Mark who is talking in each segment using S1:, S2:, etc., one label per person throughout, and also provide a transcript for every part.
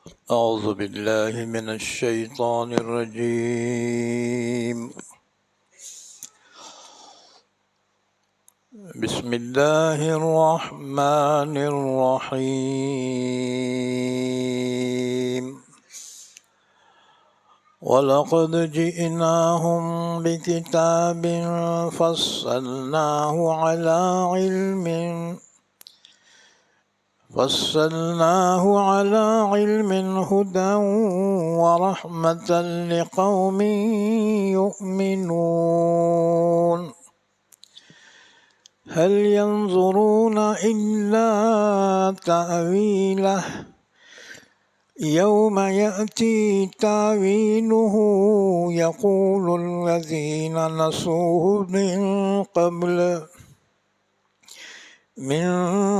S1: أعوذ بالله من الشيطان الرجيم. بسم الله الرحمن الرحيم. ولقد جئناهم بكتاب فصلناه على علم هدى ورحمة لقوم يؤمنون. هل ينظرون إلا تأويله يوم يأتي تأويله يقول الذين نسوه من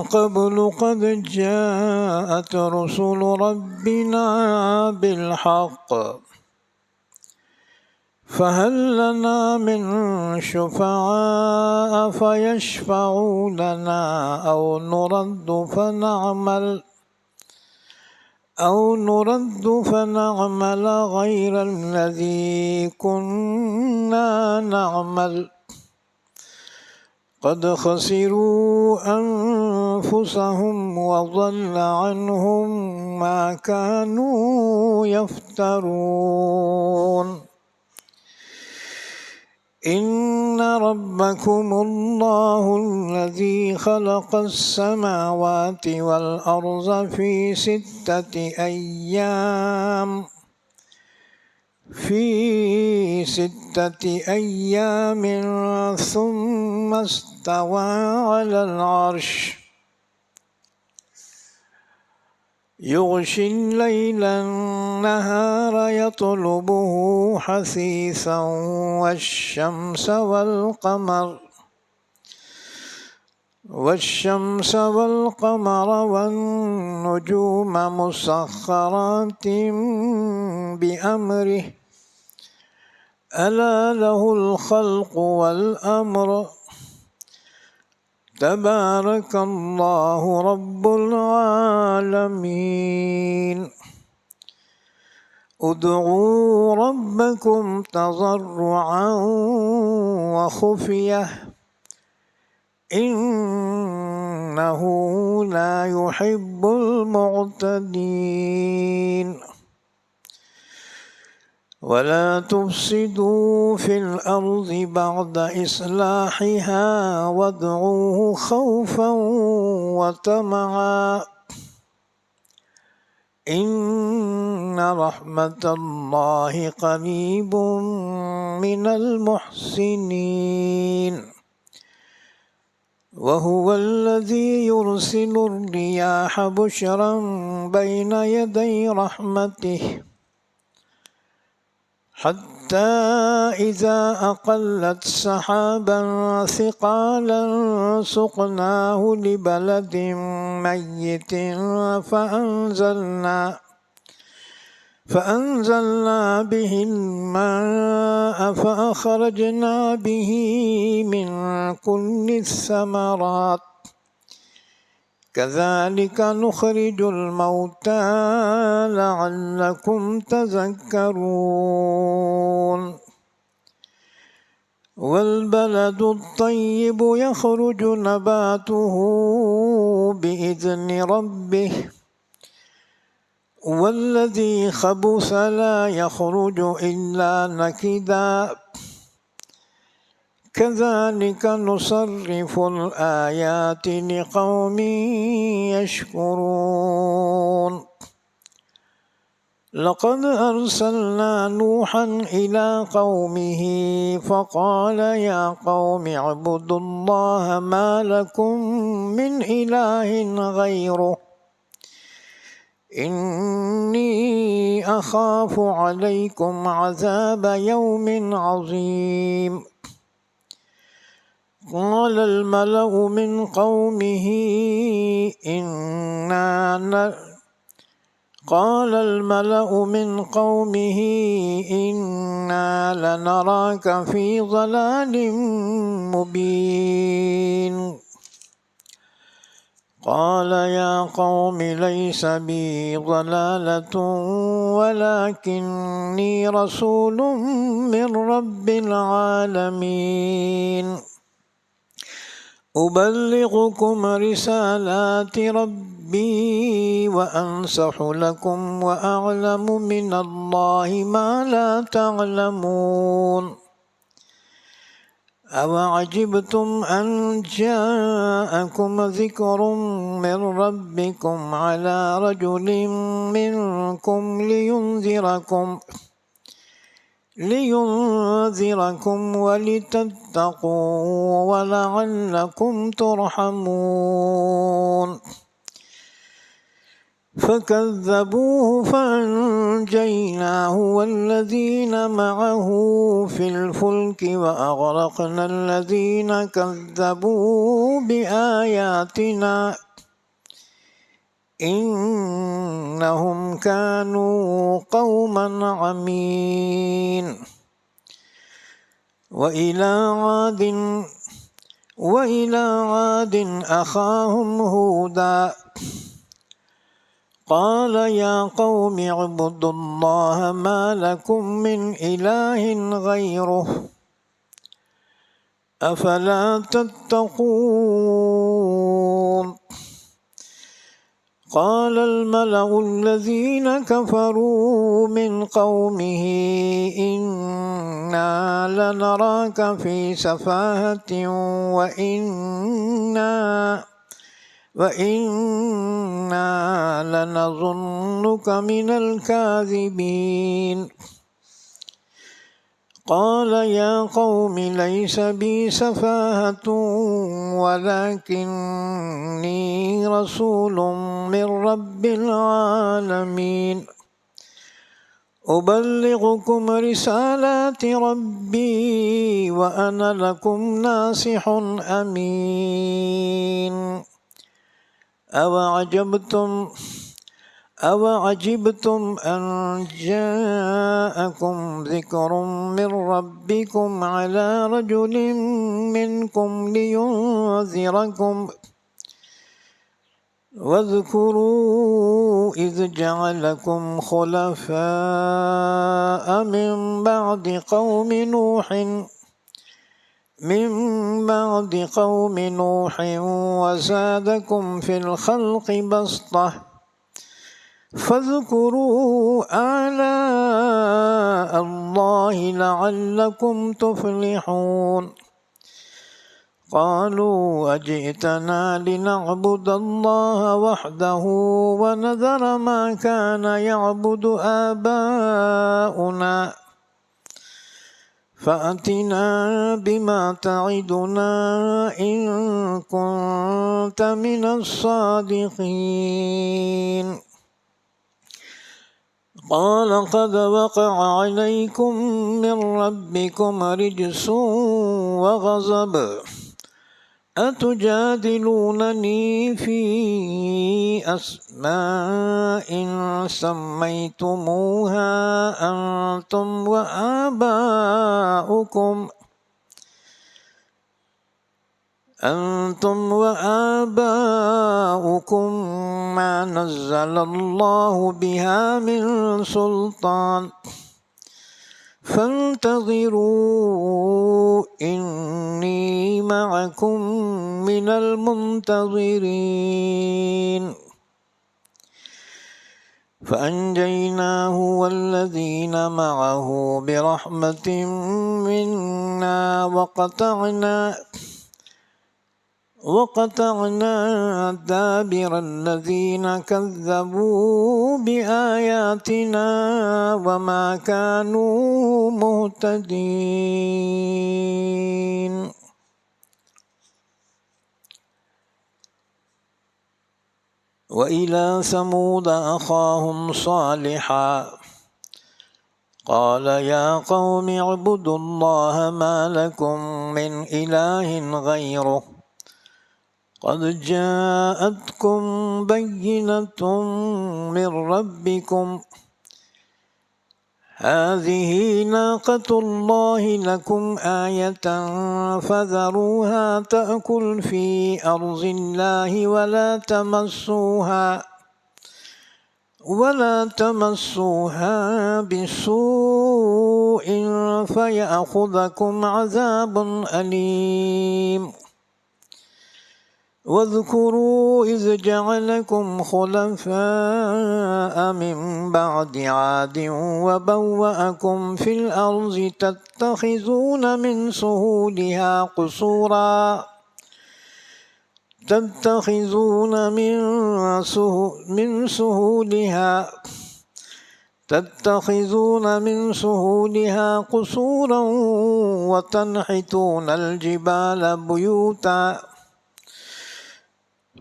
S1: قبل قد جاءت رسل ربنا بالحق فهل لنا من شفعاء فيشفعوا لنا أو نرد فنعمل غير الذي كنا نعمل قد خسروا أنفسهم وضل عنهم ما كانوا يفترون. إن ربكم الله الذي خلق السماوات والأرض في 6 أيام ثم استوى على العرش يغشي الليل النهار يطلبه حثيثا والشمس والقمر والنجوم مسخرات بأمره ألا له الخلق والأمر تبارك الله رب العالمين. ادعوا ربكم تضرعا وخفية إنه لا يحب المعتدين. ولا تفسدوا في الأرض بعد إصلاحها وادعوه خوفا وطمعا إن رحمة الله قريب من المحسنين. وهو الذي يرسل الرياح بشرا بين يدي رحمته حتى إذا أقلت سحابا ثقالا سقناه لبلد ميت فأنزلنا به الماء فأخرجنا به من كل الثمرات كذلك نخرج الموتى لعلكم تذكرون. والبلد الطيب يخرج نباته بإذن ربه والذي خبث لا يخرج إلا نكدا كذلك نصرف الآيات لقوم يشكرون. لقد أرسلنا نوحا إلى قومه فقال يا قوم اعبدوا الله ما لكم من إله غيره إني أخاف عليكم عذاب يوم عظيم. قال الملأ من قومه إنا لنراك في ضلال مبين. قال يا قوم ليس بي ضلالة ولكني رسول من رب العالمين أبلغكم رسالات ربي وأنصح لكم وأعلم من الله ما لا تعلمون أوعجبتم أن جاءكم ذكر من ربكم على رجل منكم لينذركم ولتتقوا ولعلكم ترحمون فكذبوه فأنجيناه والذين معه في الفلك وأغرقنا الذين كذبوا بآياتنا إنهم كانوا قوما عمين وإلى عاد أخاهم هودا قال يا قوم اعبدوا الله ما لكم من إله غيره أفلا تتقون قال الملأ الذين كفروا من قومه إنا لنراك في سفاهة وإنا لنظنك من الكاذبين قال يا قوم ليس بي سفاهة ولكني رسول من رب العالمين أبلغكم رسالات ربي وأنا لكم ناصح أمين أوعجبتم أن جاءكم ذكر من ربكم على رجل منكم لينذركم واذكروا إذ جعلكم خلفاء من بعد قوم نوح وزادكم في الخلق بسطة فاذكروا آلاء الله لعلكم تفلحون قالوا أجئتنا لنعبد الله وحده ونذر ما كان يعبد آباؤنا فأتنا بما تعدنا إن كنت من الصادقين قال قد وقع عليكم من ربكم رجس وغضب أتجادلونني في أسماء سميتموها أنتم وآباؤكم ما نزل الله بها من سلطان فانتظروا إني معكم من المنتظرين فأنجيناه والذين معه برحمة منا وقطعنا دابر الذين كذبوا بآياتنا وما كانوا مهتدين وإلى ثمود أخاهم صالحا قال يا قوم اعبدوا الله ما لكم من إله غيره قد جاءتكم بينة من ربكم هذه ناقة الله لكم آية فذروها تأكل في أرض الله ولا تمسوها بسوء فيأخذكم عذاب أليم واذكروا إذ جعلكم خلفاء من بعد عاد وبوأكم في الأرض تتخذون من سهولها قصورا وتنحتون الجبال بيوتا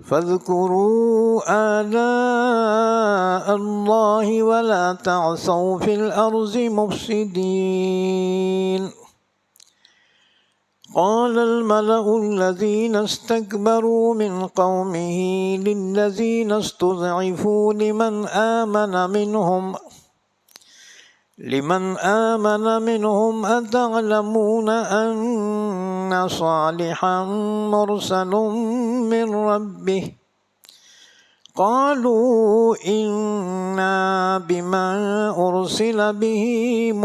S1: فاذكروا آلاء الله ولا تعثوا في الأرض مفسدين قال الملأ الذين استكبروا من قومه للذين استضعفوا لمن آمن منهم أتعلمون أن صالحا مرسل من ربه قالوا إنا بما أرسل به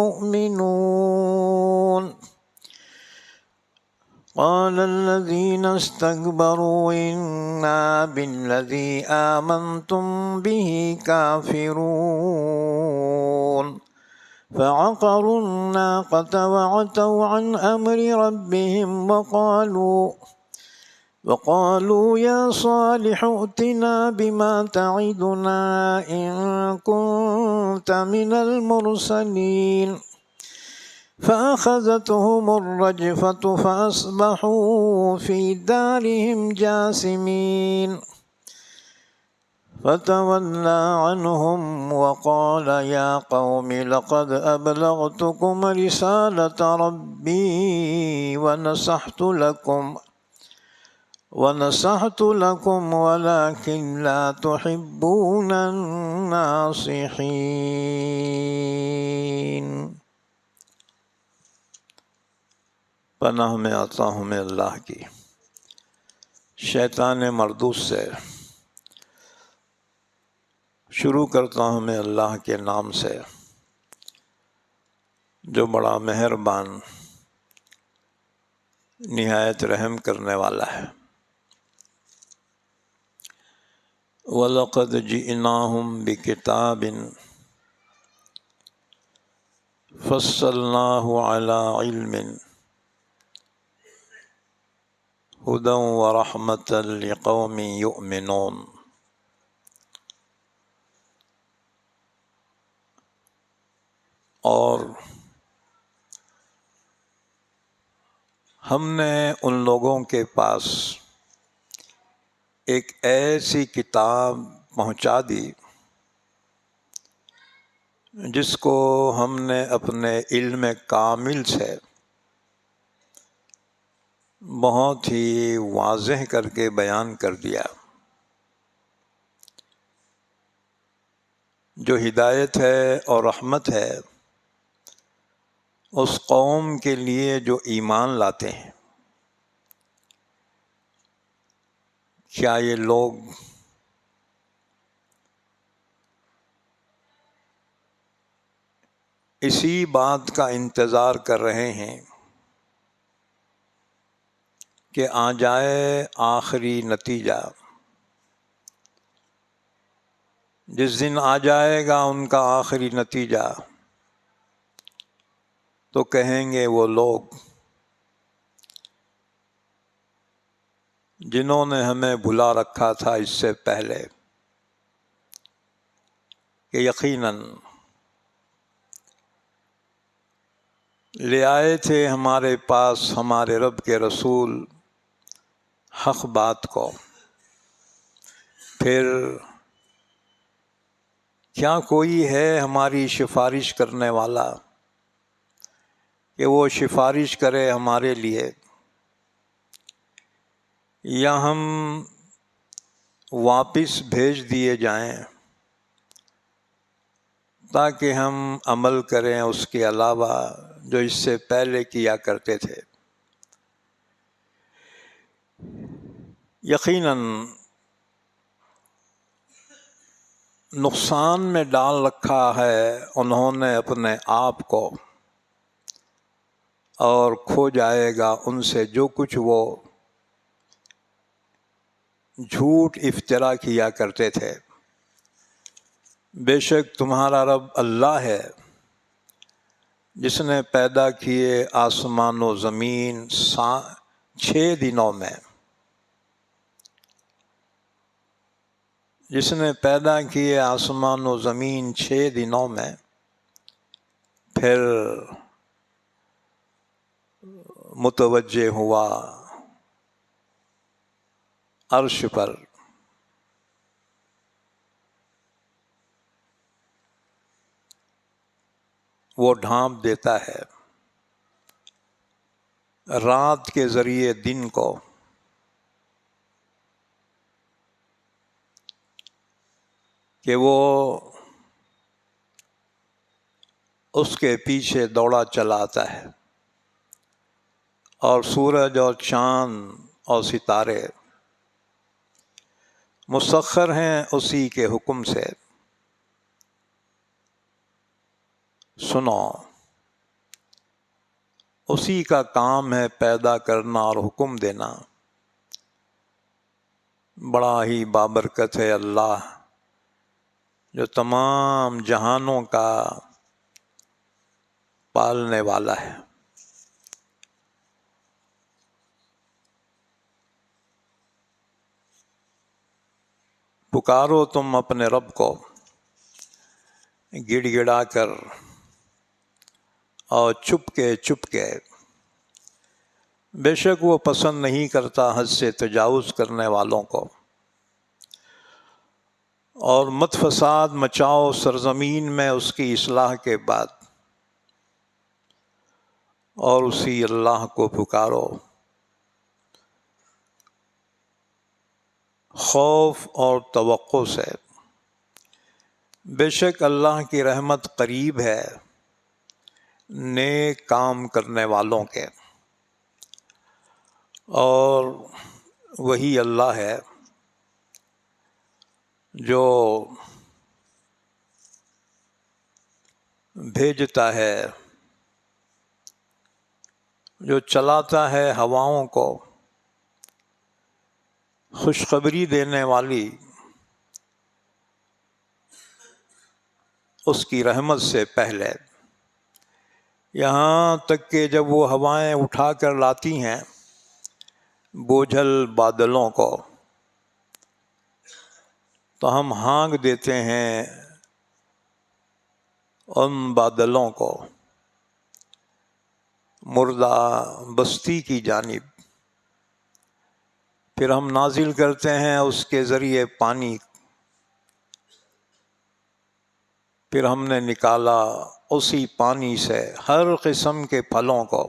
S1: مؤمنون قال الذين استكبروا إنا بالذي آمنتم به كافرون فعقروا الناقة وعتوا عن أمر ربهم وقالوا يا صالح ائتنا بما تعدنا إن كنت من المرسلين فأخذتهم الرجفة فأصبحوا في دارهم جاثمين فتولى عنهم وقال يا قوم لقد أبلغتكم رسالة ربي ونصحت لكم ولكن لا تحبون الناصحين. پناہ میں آتا ہوں میں اللہ کی شیطان مردود سے. شروع کرتا ہوں میں اللہ کے نام سے جو بڑا مہربان نہایت رحم کرنے والا ہے. وَلَقَدْ جِئْنَاهُمْ بِكِتَابٍ فَصَّلْنَاهُ عَلَى عِلْمٍ هُدًى وَرَحْمَةً لِقَوْمٍ يُؤْمِنُونَ. اور ہم نے ان لوگوں کے پاس ایک ایسی کتاب پہنچا دی جس کو ہم نے اپنے علم کامل سے بہت ہی واضح کر کے بیان کر دیا. جو ہدایت ہے اور رحمت ہے اس قوم کے لیے جو ایمان لاتے ہیں. کیا یہ لوگ اسی بات کا انتظار کر رہے ہیں کہ آ جائے آخری نتیجہ؟ جس دن آ جائے گا ان کا آخری نتیجہ تو کہیں گے وہ لوگ جنہوں نے ہمیں بھلا رکھا تھا اس سے پہلے کہ یقیناً لے آئے تھے ہمارے پاس ہمارے رب کے رسول حق بات کو، پھر کیا کوئی ہے ہماری سفارش کرنے والا کہ وہ سفارش کرے ہمارے لیے، یا ہم واپس بھیج دیے جائیں تاکہ ہم عمل کریں اس کے علاوہ جو اس سے پہلے کیا کرتے تھے۔ یقیناً نقصان میں ڈال رکھا ہے انہوں نے اپنے آپ کو، اور کھو جائے گا ان سے جو کچھ وہ جھوٹ افترا کیا کرتے تھے۔ بے شک تمہارا رب اللہ ہے جس نے پیدا کیے آسمان و زمین 6 دنوں میں، جس نے پیدا کیے آسمان و زمین 6 دنوں میں، پھر متوجہ ہوا عرش پر، وہ ڈھانپ دیتا ہے رات کے ذریعے دن کو، کہ وہ اس کے پیچھے دوڑا چلا آتا ہے، اور سورج اور چاند اور ستارے مسخر ہیں اسی کے حکم سے۔ سنو، اسی کا کام ہے پیدا کرنا اور حکم دینا۔ بڑا ہی بابرکت ہے اللہ جو تمام جہانوں کا پالنے والا ہے۔ پکارو تم اپنے رب کو گڑ گڑا کر اور چپ کے، بے شک وہ پسند نہیں کرتا حد سے تجاوز کرنے والوں کو۔ اور مت فساد مچاؤ سرزمین میں اس کی اصلاح کے بعد، اور اسی اللہ کو پکارو خوف اور توقع سے، بے شک اللہ کی رحمت قریب ہے نیک کام کرنے والوں کے، اور وہی اللہ ہے جو بھیجتا ہے، جو چلاتا ہے ہواؤں کو خوشخبری دینے والی اس کی رحمت سے پہلے، یہاں تک کہ جب وہ ہوائیں اٹھا کر لاتی ہیں بوجھل بادلوں کو، تو ہم ہانک دیتے ہیں ان بادلوں کو مردہ بستی کی جانب، پھر ہم نازل کرتے ہیں اس کے ذریعے پانی، پھر ہم نے نکالا اسی پانی سے ہر قسم کے پھلوں کو،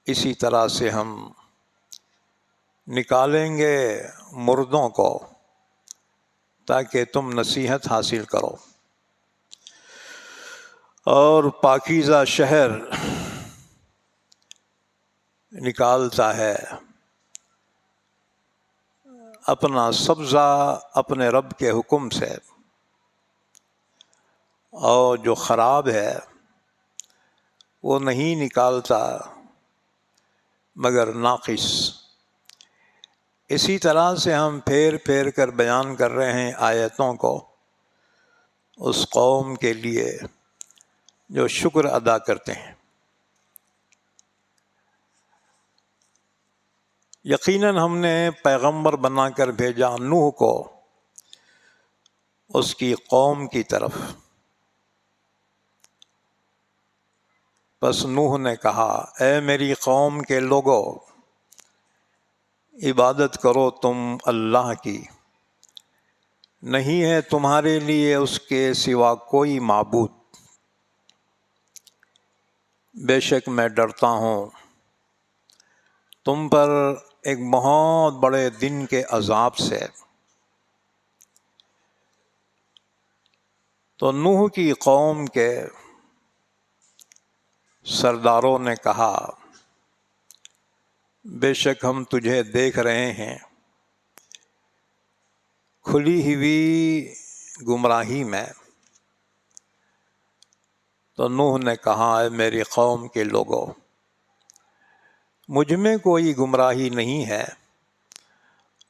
S1: اسی طرح سے ہم نکالیں گے مردوں کو تاکہ تم نصیحت حاصل کرو۔ اور پاکیزہ شہر نکالتا ہے اپنا سبزہ اپنے رب کے حکم سے، اور جو خراب ہے وہ نہیں نکالتا مگر ناقص۔ اسی طرح سے ہم پھیر پھیر کر بیان کر رہے ہیں آیتوں کو اس قوم کے لیے جو شکر ادا کرتے ہیں۔ یقیناً ہم نے پیغمبر بنا کر بھیجا نوح کو اس کی قوم کی طرف، پس نوح نے کہا اے میری قوم کے لوگو، عبادت کرو تم اللہ کی، نہیں ہے تمہارے لیے اس کے سوا کوئی معبود، بے شک میں ڈرتا ہوں تم پر ایک بہت بڑے دن کے عذاب سے۔ تو نوح کی قوم کے سرداروں نے کہا بے شک ہم تجھے دیکھ رہے ہیں کھلی ہوئی گمراہی میں۔ تو نوح نے کہا اے میری قوم کے لوگوں، مجھ میں کوئی گمراہی نہیں ہے،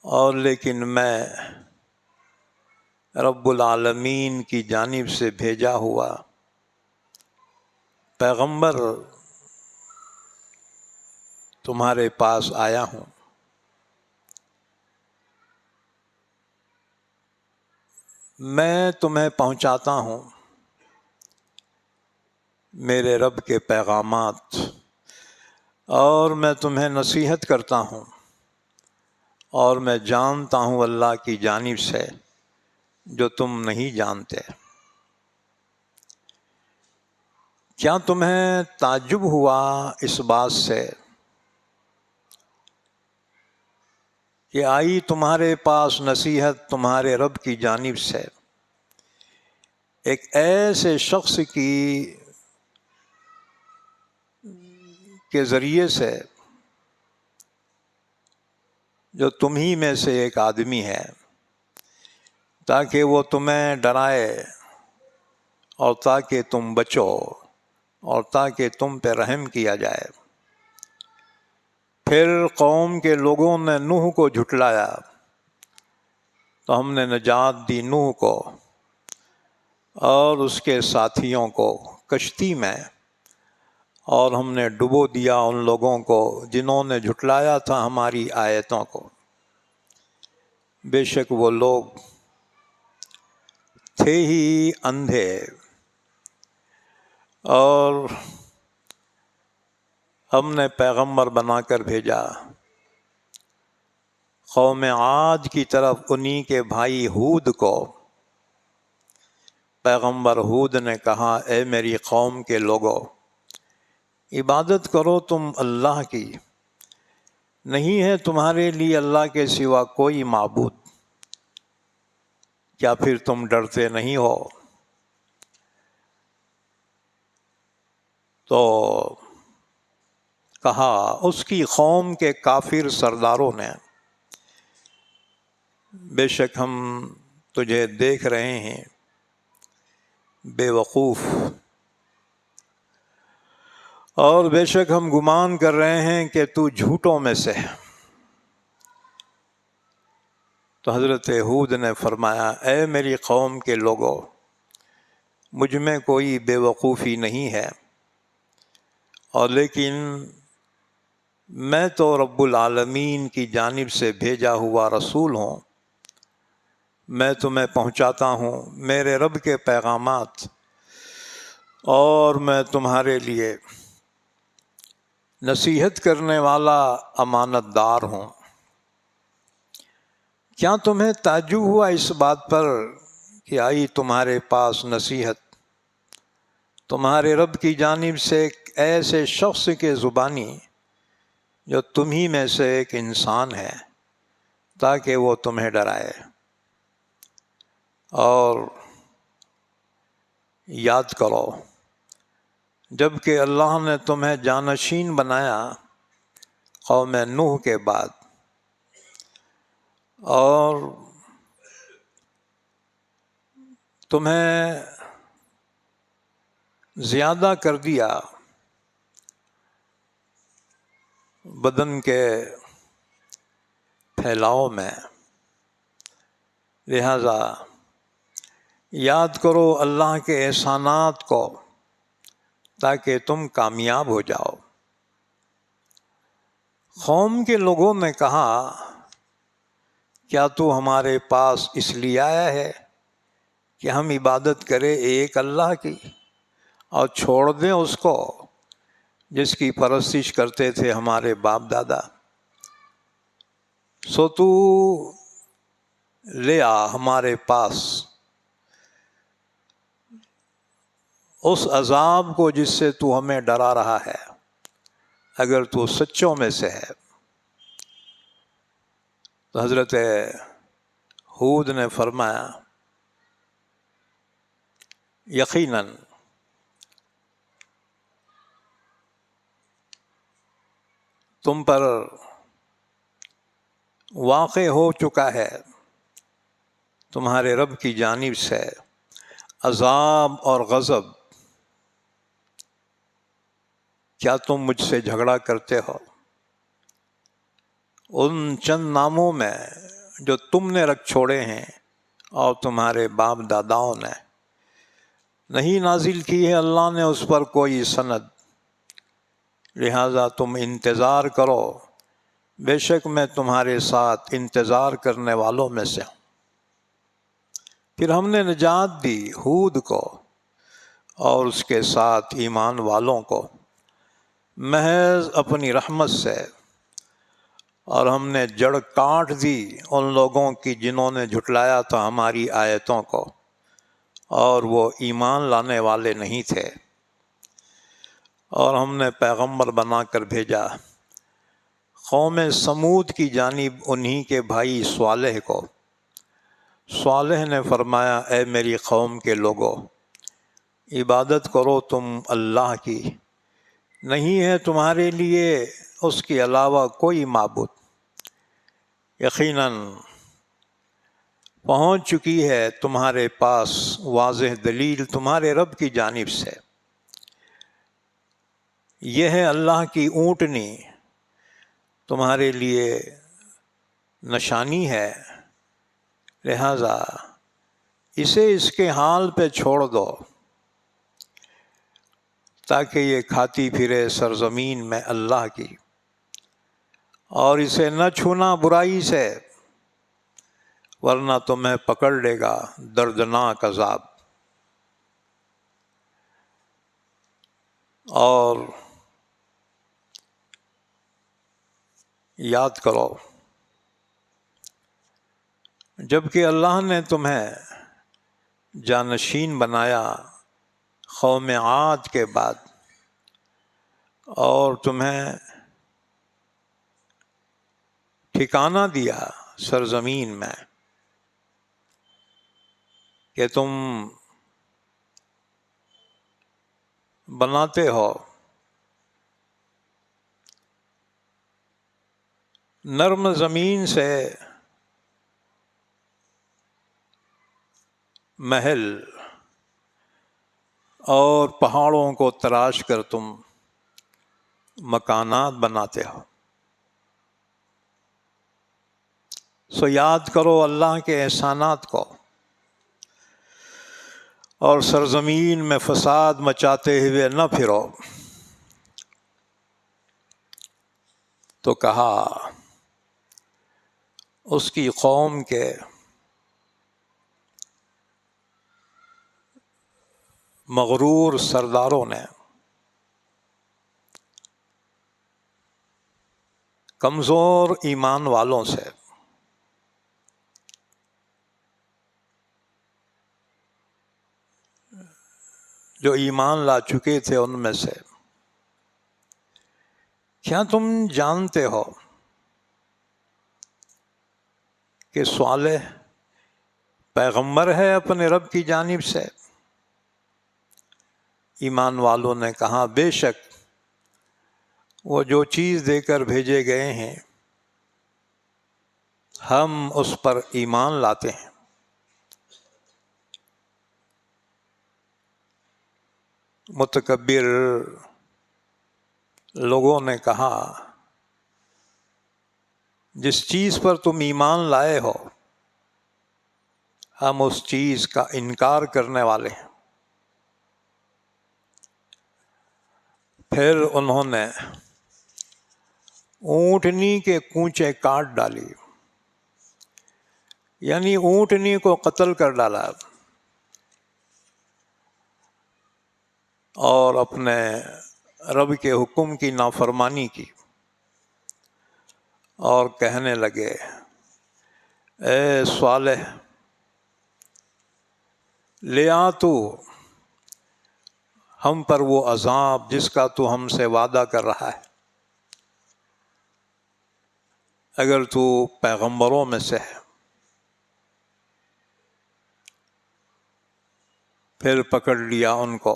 S1: اور لیکن میں رب العالمین کی جانب سے بھیجا ہوا پیغمبر تمہارے پاس آیا ہوں۔ میں تمہیں پہنچاتا ہوں میرے رب کے پیغامات، اور میں تمہیں نصیحت کرتا ہوں، اور میں جانتا ہوں اللہ کی جانب سے جو تم نہیں جانتے۔ کیا تمہیں تعجب ہوا اس بات سے کہ آئی تمہارے پاس نصیحت تمہارے رب کی جانب سے ایک ایسے شخص کے ذریعے سے جو تم ہی میں سے ایک آدمی ہے، تاکہ وہ تمہیں ڈرائے اور تاکہ تم بچو اور تاکہ تم پہ رحم کیا جائے۔ پھر قوم کے لوگوں نے نوح کو جھٹلایا تو ہم نے نجات دی نوح کو اور اس کے ساتھیوں کو کشتی میں، اور ہم نے ڈبو دیا ان لوگوں کو جنہوں نے جھٹلایا تھا ہماری آیتوں کو۔ بے شک وہ لوگ تھے ہی اندھے، اور ہم نے پیغمبر بنا کر بھیجا قوم عاد کی طرف انہی کے بھائی ہود کو۔ پیغمبر ہود نے کہا اے میری قوم کے لوگوں، عبادت کرو تم اللہ کی، نہیں ہے تمہارے لیے اللہ کے سوا کوئی معبود، کیا پھر تم ڈرتے نہیں ہو؟ تو کہا اس کی قوم کے کافر سرداروں نے بے شک ہم تجھے دیکھ رہے ہیں بے وقوف، اور بے شک ہم گمان کر رہے ہیں کہ تو جھوٹوں میں سے ہے۔ تو حضرت ہود نے فرمایا اے میری قوم کے لوگوں، مجھ میں کوئی بے وقوفی نہیں ہے، اور لیکن میں تو رب العالمین کی جانب سے بھیجا ہوا رسول ہوں، میں تمہیں پہنچاتا ہوں میرے رب کے پیغامات، اور میں تمہارے لیے نصیحت کرنے والا امانت دار ہوں۔ کیا تمہیں تعجب ہوا اس بات پر کہ آئی تمہارے پاس نصیحت تمہارے رب کی جانب سے ایک ایسے شخص کے زبانی جو تم ہی میں سے ایک انسان ہے، تاکہ وہ تمہیں ڈرائے اور یاد کرو جب کہ اللہ نے تمہیں جانشین بنایا قوم نوح کے بعد، اور تمہیں زیادہ کر دیا بدن کے پھیلاؤ میں، لہذا یاد کرو اللہ کے احسانات کو تاکہ تم کامیاب ہو جاؤ۔ قوم کے لوگوں نے کہا کیا تو ہمارے پاس اس لیے آیا ہے کہ ہم عبادت کریں ایک اللہ کی اور چھوڑ دیں اس کو جس کی پرستش کرتے تھے ہمارے باپ دادا؟ سو تو لے آ ہمارے پاس اس عذاب کو جس سے تو ہمیں ڈرا رہا ہے، اگر تو سچوں میں سے ہے۔ تو حضرت ہود نے فرمایا یقیناً تم پر واقع ہو چکا ہے تمہارے رب کی جانب سے عذاب اور غضب۔ کیا تم مجھ سے جھگڑا کرتے ہو ان چند ناموں میں جو تم نے رکھ چھوڑے ہیں اور تمہارے باپ داداؤں نے؟ نہیں نازل کی ہے اللہ نے اس پر کوئی سند، لہذا تم انتظار کرو، بے شک میں تمہارے ساتھ انتظار کرنے والوں میں سے ہوں۔ پھر ہم نے نجات دی ہود کو اور اس کے ساتھ ایمان والوں کو محض اپنی رحمت سے، اور ہم نے جڑ کاٹ دی ان لوگوں کی جنہوں نے جھٹلایا تھا ہماری آیتوں کو اور وہ ایمان لانے والے نہیں تھے، اور ہم نے پیغمبر بنا کر بھیجا قوم سمود کی جانب انہی کے بھائی صالح کو۔ صالح نے فرمایا اے میری قوم کے لوگو، عبادت کرو تم اللہ کی، نہیں ہے تمہارے لیے اس کے علاوہ کوئی معبود۔ یقیناً پہنچ چکی ہے تمہارے پاس واضح دلیل تمہارے رب کی جانب سے، یہ ہے اللہ کی اونٹنی تمہارے لیے نشانی ہے، لہذا اسے اس کے حال پہ چھوڑ دو تاکہ یہ کھاتی پھرے سرزمین میں اللہ کی، اور اسے نہ چھونا برائی سے، ورنہ تمہیں پکڑ لے گا دردناک عذاب۔ اور یاد کرو جب کہ اللہ نے تمہیں جانشین بنایا قوم عاد کے بعد، اور تمہیں ٹھکانہ دیا سرزمین میں کہ تم بناتے ہو نرم زمین سے محل اور پہاڑوں کو تراش کر تم مکانات بناتے ہو، سو یاد کرو اللہ کے احسانات کو، اور سرزمین میں فساد مچاتے ہوئے نہ پھرو۔ تو کہا اس کی قوم کے مغرور سرداروں نے، کمزور ایمان والوں سے، جو ایمان لا چکے تھے ان میں سے، کیا تم جانتے ہو کہ صالح پیغمبر ہے اپنے رب کی جانب سے؟ ایمان والوں نے کہا بے شک وہ جو چیز دے کر بھیجے گئے ہیں ہم اس پر ایمان لاتے ہیں۔ متکبر لوگوں نے کہا جس چیز پر تم ایمان لائے ہو ہم اس چیز کا انکار کرنے والے ہیں۔ پھر انہوں نے اونٹنی کے کونچیں کاٹ ڈالی، یعنی اونٹنی کو قتل کر ڈالا، اور اپنے رب کے حکم کی نافرمانی کی، اور کہنے لگے اے صالح لے آ تو ہم پر وہ عذاب جس کا تو ہم سے وعدہ کر رہا ہے، اگر تو پیغمبروں میں سے ہے۔ پھر پکڑ لیا ان کو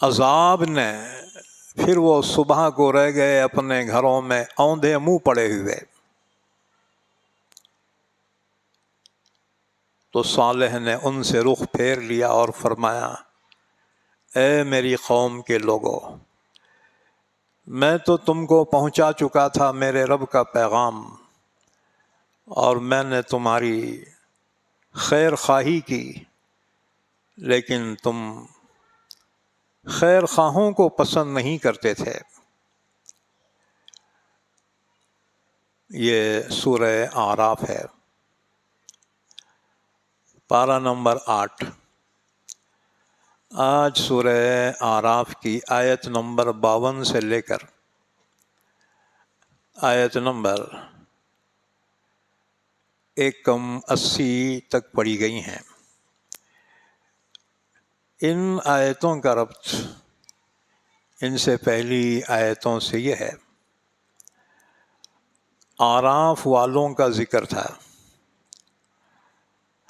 S1: عذاب نے، پھر وہ صبح کو رہ گئے اپنے گھروں میں اوندھے منہ پڑے ہوئے۔ تو صالح نے ان سے رخ پھیر لیا اور فرمایا، اے میری قوم کے لوگو، میں تو تم کو پہنچا چکا تھا میرے رب کا پیغام، اور میں نے تمہاری خیر خواہی کی، لیکن تم خیر خواہوں کو پسند نہیں کرتے تھے۔ یہ سورہ اعراف ہے، پارہ نمبر 8۔ آج سورہ اعراف کی آیت نمبر 52 سے لے کر آیت نمبر 180 تک پڑھی گئی ہیں۔ ان آیتوں کا ربط ان سے پہلی آیتوں سے یہ ہے، اعراف والوں کا ذکر تھا۔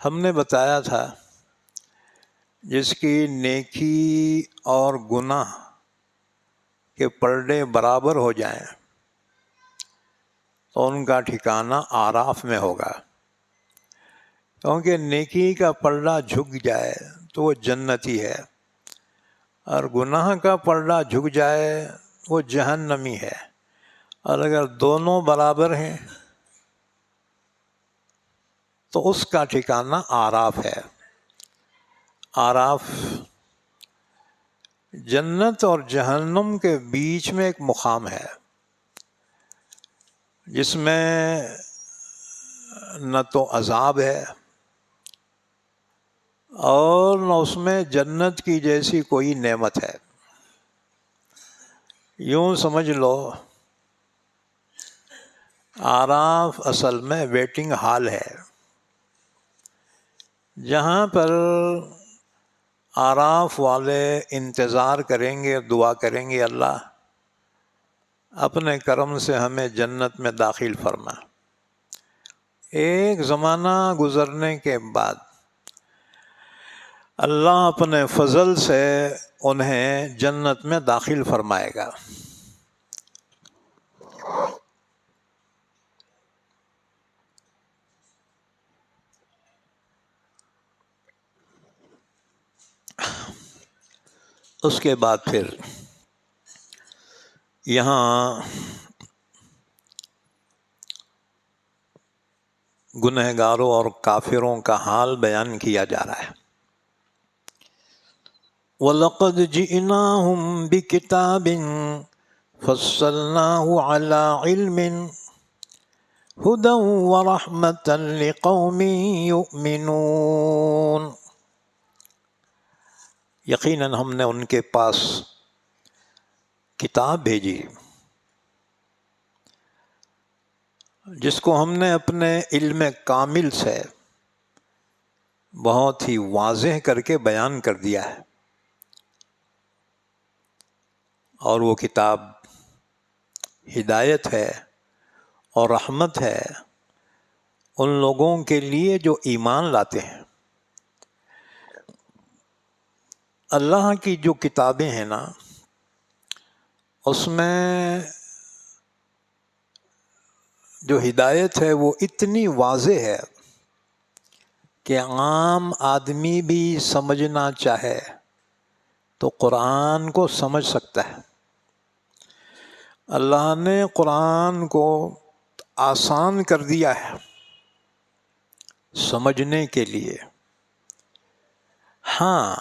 S1: ہم نے بتایا تھا جس کی نیکی اور گناہ کے پلڑے برابر ہو جائیں تو ان کا ٹھکانہ اعراف میں ہوگا، کیونکہ نیکی کا پلڑا جھک جائے تو وہ جنتی ہے، اور گناہ کا پلڑا جھک جائے وہ جہنمی ہے۔ اور اگر دونوں برابر ہیں تو اس کا ٹھکانہ اعراف ہے۔ اعراف جنت اور جہنم کے بیچ میں ایک مقام ہے، جس میں نہ تو عذاب ہے اور نہ اس میں جنت کی جیسی کوئی نعمت ہے۔ یوں سمجھ لو اعراف اصل میں ویٹنگ ہال ہے، جہاں پر اعراف والے انتظار کریں گے، دعا کریں گے، اللہ اپنے کرم سے ہمیں جنت میں داخل فرما۔ ایک زمانہ گزرنے کے بعد اللہ اپنے فضل سے انہیں جنت میں داخل فرمائے گا۔ اس کے بعد پھر یہاں گنہگاروں اور کافروں کا حال بیان کیا جا رہا ہے۔ وَلَقَدْ جِئْنَاهُمْ بِكِتَابٍ فَصَّلْنَاهُ عَلَىٰ عِلْمٍ هُدًى وَرَحْمَةً لِقَوْمٍ يُؤْمِنُونَ۔ یقیناً ہم نے ان کے پاس کتاب بھیجی جس کو ہم نے اپنے علم کامل سے بہت ہی واضح کر کے بیان کر دیا ہے، اور وہ کتاب ہدایت ہے اور رحمت ہے ان لوگوں کے لیے جو ایمان لاتے ہیں۔ اللہ کی جو کتابیں ہیں نا، اس میں جو ہدایت ہے وہ اتنی واضح ہے کہ عام آدمی بھی سمجھنا چاہے تو قرآن کو سمجھ سکتا ہے۔ اللہ نے قرآن کو آسان کر دیا ہے سمجھنے کے لیے۔ ہاں،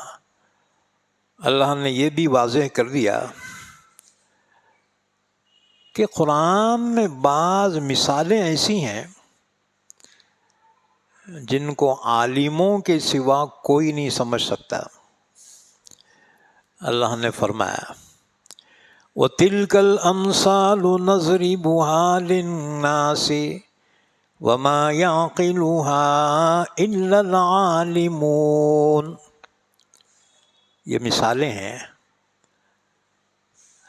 S1: اللہ نے یہ بھی واضح کر دیا کہ قرآن میں بعض مثالیں ایسی ہیں جن کو عالموں کے سوا کوئی نہیں سمجھ سکتا۔ اللہ نے فرمایا وَتِلْكَ الْأَمْثَالُ نَضْرِبُهَا لِلنَّاسِ وَمَا يَعْقِلُهَا إِلَّا الْعَالِمُونَ۔ یہ مثالیں ہیں،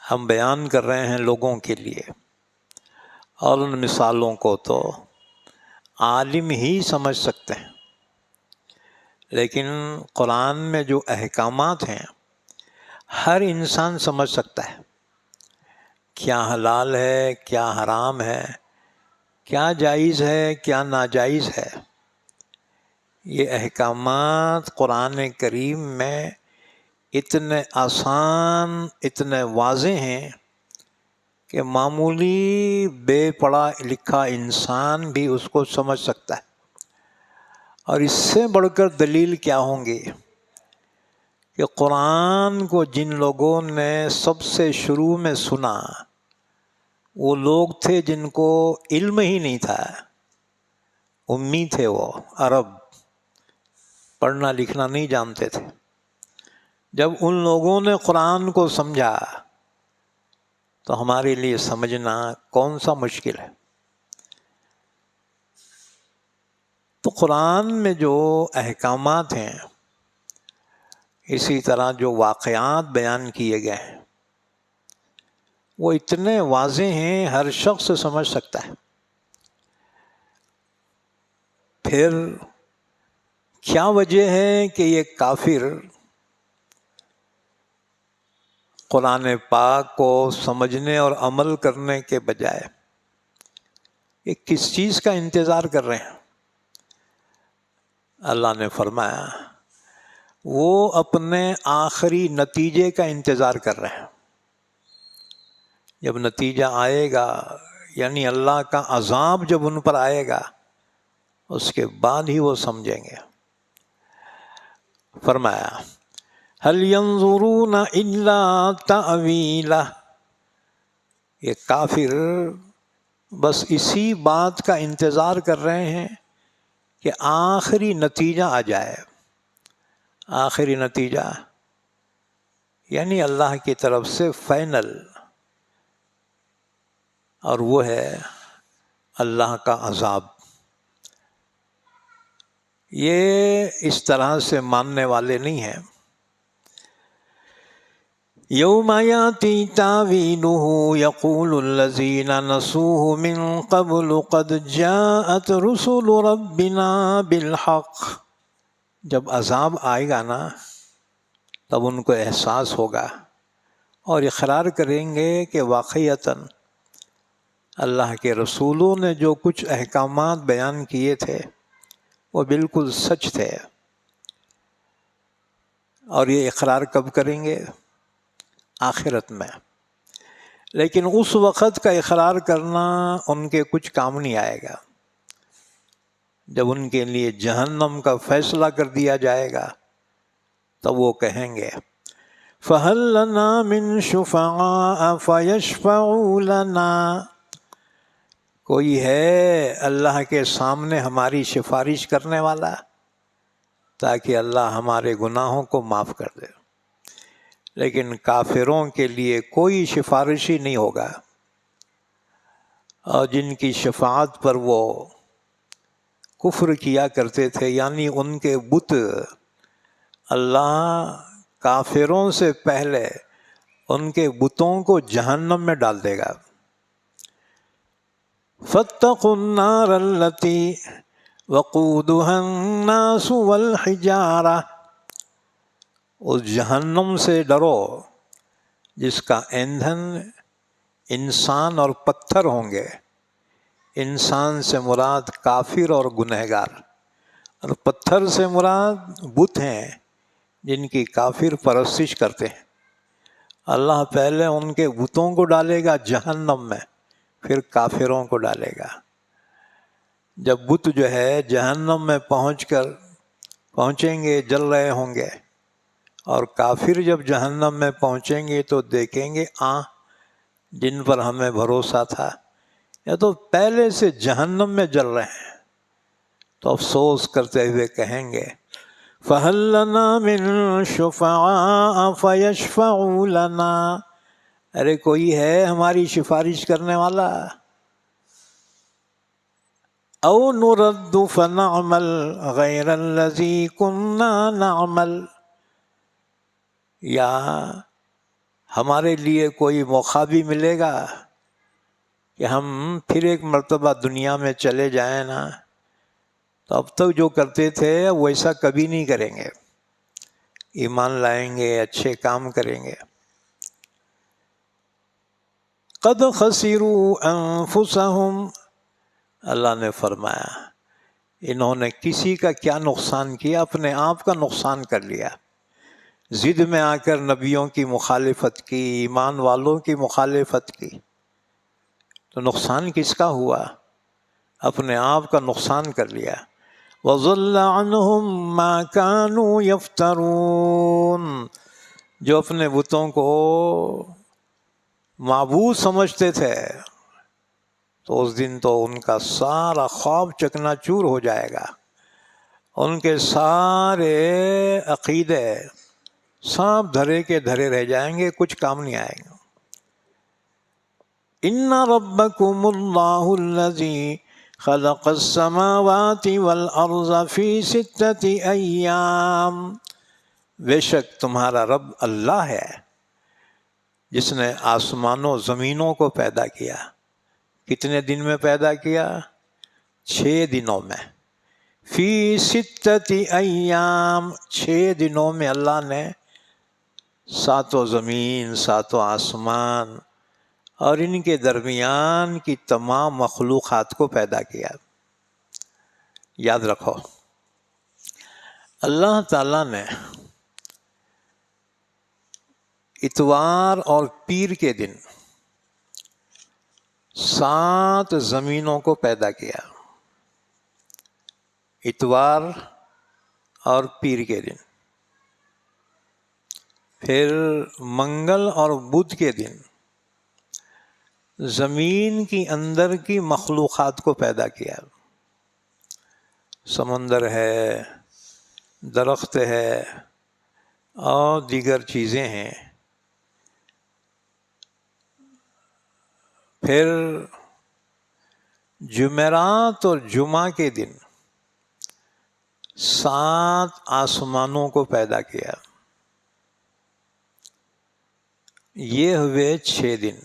S1: ہم بیان کر رہے ہیں لوگوں کے لیے، اور ان مثالوں کو تو عالم ہی سمجھ سکتے ہیں۔ لیکن قرآن میں جو احکامات ہیں ہر انسان سمجھ سکتا ہے، کیا حلال ہے، کیا حرام ہے، کیا جائز ہے، کیا ناجائز ہے۔ یہ احکامات قرآن کریم میں اتنے آسان، اتنے واضح ہیں کہ معمولی بے پڑھا لکھا انسان بھی اس کو سمجھ سکتا ہے۔ اور اس سے بڑھ کر دلیل کیا ہوں گی کہ قرآن کو جن لوگوں نے سب سے شروع میں سنا وہ لوگ تھے جن کو علم ہی نہیں تھا، امی تھے، وہ عرب، پڑھنا لکھنا نہیں جانتے تھے۔ جب ان لوگوں نے قرآن کو سمجھا تو ہمارے لیے سمجھنا کون سا مشکل ہے۔ تو قرآن میں جو احکامات ہیں، اسی طرح جو واقعات بیان کیے گئے ہیں، وہ اتنے واضح ہیں، ہر شخص سمجھ سکتا ہے۔ پھر کیا وجہ ہے کہ یہ کافر قرآن پاک کو سمجھنے اور عمل کرنے کے بجائے یہ کس چیز کا انتظار کر رہے ہیں؟ اللہ نے فرمایا وہ اپنے آخری نتیجے کا انتظار کر رہے ہیں۔ جب نتیجہ آئے گا، یعنی اللہ کا عذاب جب ان پر آئے گا، اس کے بعد ہی وہ سمجھیں گے۔ فرمایا هل ينظرون الا تأویلہ، یہ کافر بس اسی بات کا انتظار کر رہے ہیں کہ آخری نتیجہ آ جائے۔ آخری نتیجہ یعنی اللہ کی طرف سے فائنل، اور وہ ہے اللہ کا عذاب۔ یہ اس طرح سے ماننے والے نہیں ہیں۔ یوم یاتی تاویلہ یقول الذین نسوہ من قبل قد جاءت رسل ربنا بالحق، جب عذاب آئے گا نا تب ان کو احساس ہوگا اور اقرار کریں گے کہ واقعتاً اللہ کے رسولوں نے جو کچھ احکامات بیان کیے تھے وہ بالکل سچ تھے۔ اور یہ اقرار کب کریں گے؟ آخرت میں۔ لیکن اس وقت کا اقرار کرنا ان کے کچھ کام نہیں آئے گا۔ جب ان کے لیے جہنم کا فیصلہ کر دیا جائے گا تب وہ کہیں گے فَهَلْ لَنَا مِن شُفَعَاءَ فَيَشْفَعُوا لَنَا، کوئی ہے اللہ کے سامنے ہماری سفارش کرنے والا تاکہ اللہ ہمارے گناہوں کو معاف کر دے۔ لیکن کافروں کے لیے کوئی سفارش ہی نہیں ہوگا، اور جن کی شفاعت پر وہ کفر کیا کرتے تھے، یعنی ان کے بت، اللہ کافروں سے پہلے ان کے بتوں کو جہنم میں ڈال دے گا۔ فَاتَّقُوا النَّارَ الَّتِي وَقُودُهَا النَّاسُ وَالْحِجَارَةُ، اس جہنم سے ڈرو جس کا ایندھن انسان اور پتھر ہوں گے۔ انسان سے مراد کافر اور گنہگار، اور پتھر سے مراد بت ہیں جن کی کافر پرستش کرتے ہیں۔ اللہ پہلے ان کے بتوں کو ڈالے گا جہنم میں، پھر کافروں کو ڈالے گا۔ جب بت جو ہے جہنم میں پہنچیں گے، جل رہے ہوں گے، اور کافر جب جہنم میں پہنچیں گے تو دیکھیں گے جن پر ہمیں بھروسہ تھا یہ تو پہلے سے جہنم میں جل رہے ہیں، تو افسوس کرتے ہوئے کہیں گے فَهَلْ لَنَا مِن شُفَعَاءَ فَيَشْفَعُوا لَنَا، ارے کوئی ہے ہماری سفارش کرنے والا؟ أَوْ نُرَدُّ فَنَعْمَلْ غَيْرَ الَّذِي كُنَّا نَعْمَلْ، یا ہمارے لیے کوئی موقع بھی ملے گا کہ ہم پھر ایک مرتبہ دنیا میں چلے جائیں نا، تو اب تک جو کرتے تھے ویسا کبھی نہیں کریں گے، ایمان لائیں گے، اچھے کام کریں گے۔ قد خسروا انفسهم، اللہ نے فرمایا انہوں نے کسی کا کیا نقصان کیا؟ اپنے آپ کا نقصان کر لیا۔ ضد میں آ کر نبیوں کی مخالفت کی، ایمان والوں کی مخالفت کی، تو نقصان کس کا ہوا؟ اپنے آپ کا نقصان کر لیا۔ وَضَلَّ عَنْهُمْ مَا كَانُوا يَفْتَرُونَ، جو اپنے بتوں کو معبود سمجھتے تھے تو اس دن تو ان کا سارا خواب چکنا چور ہو جائے گا، ان کے سارے عقیدے سب دھرے کے دھرے رہ جائیں گے، کچھ کام نہیں آئیں گے۔ ان ربکم اللہ الذی خلق السماوات والارض فی 6 ایام، بے شک تمہارا رب اللہ ہے جس نے آسمانوں زمینوں کو پیدا کیا۔ کتنے دن میں پیدا کیا؟ 6 دنوں میں۔ فی 6 ایام، 6 دنوں میں اللہ نے 7 زمین، 7 آسمان اور ان کے درمیان کی تمام مخلوقات کو پیدا کیا۔ یاد رکھو، اللہ تعالیٰ نے اتوار اور پیر کے دن 7 زمینوں کو پیدا کیا، اتوار اور پیر کے دن۔ پھر منگل اور بدھ کے دن زمین کی اندر کی مخلوقات کو پیدا کیا، سمندر ہے، درخت ہے اور دیگر چیزیں ہیں۔ پھر جمعرات اور جمعہ کے دن 7 آسمانوں کو پیدا کیا۔ یہ ہوئے 6 دن۔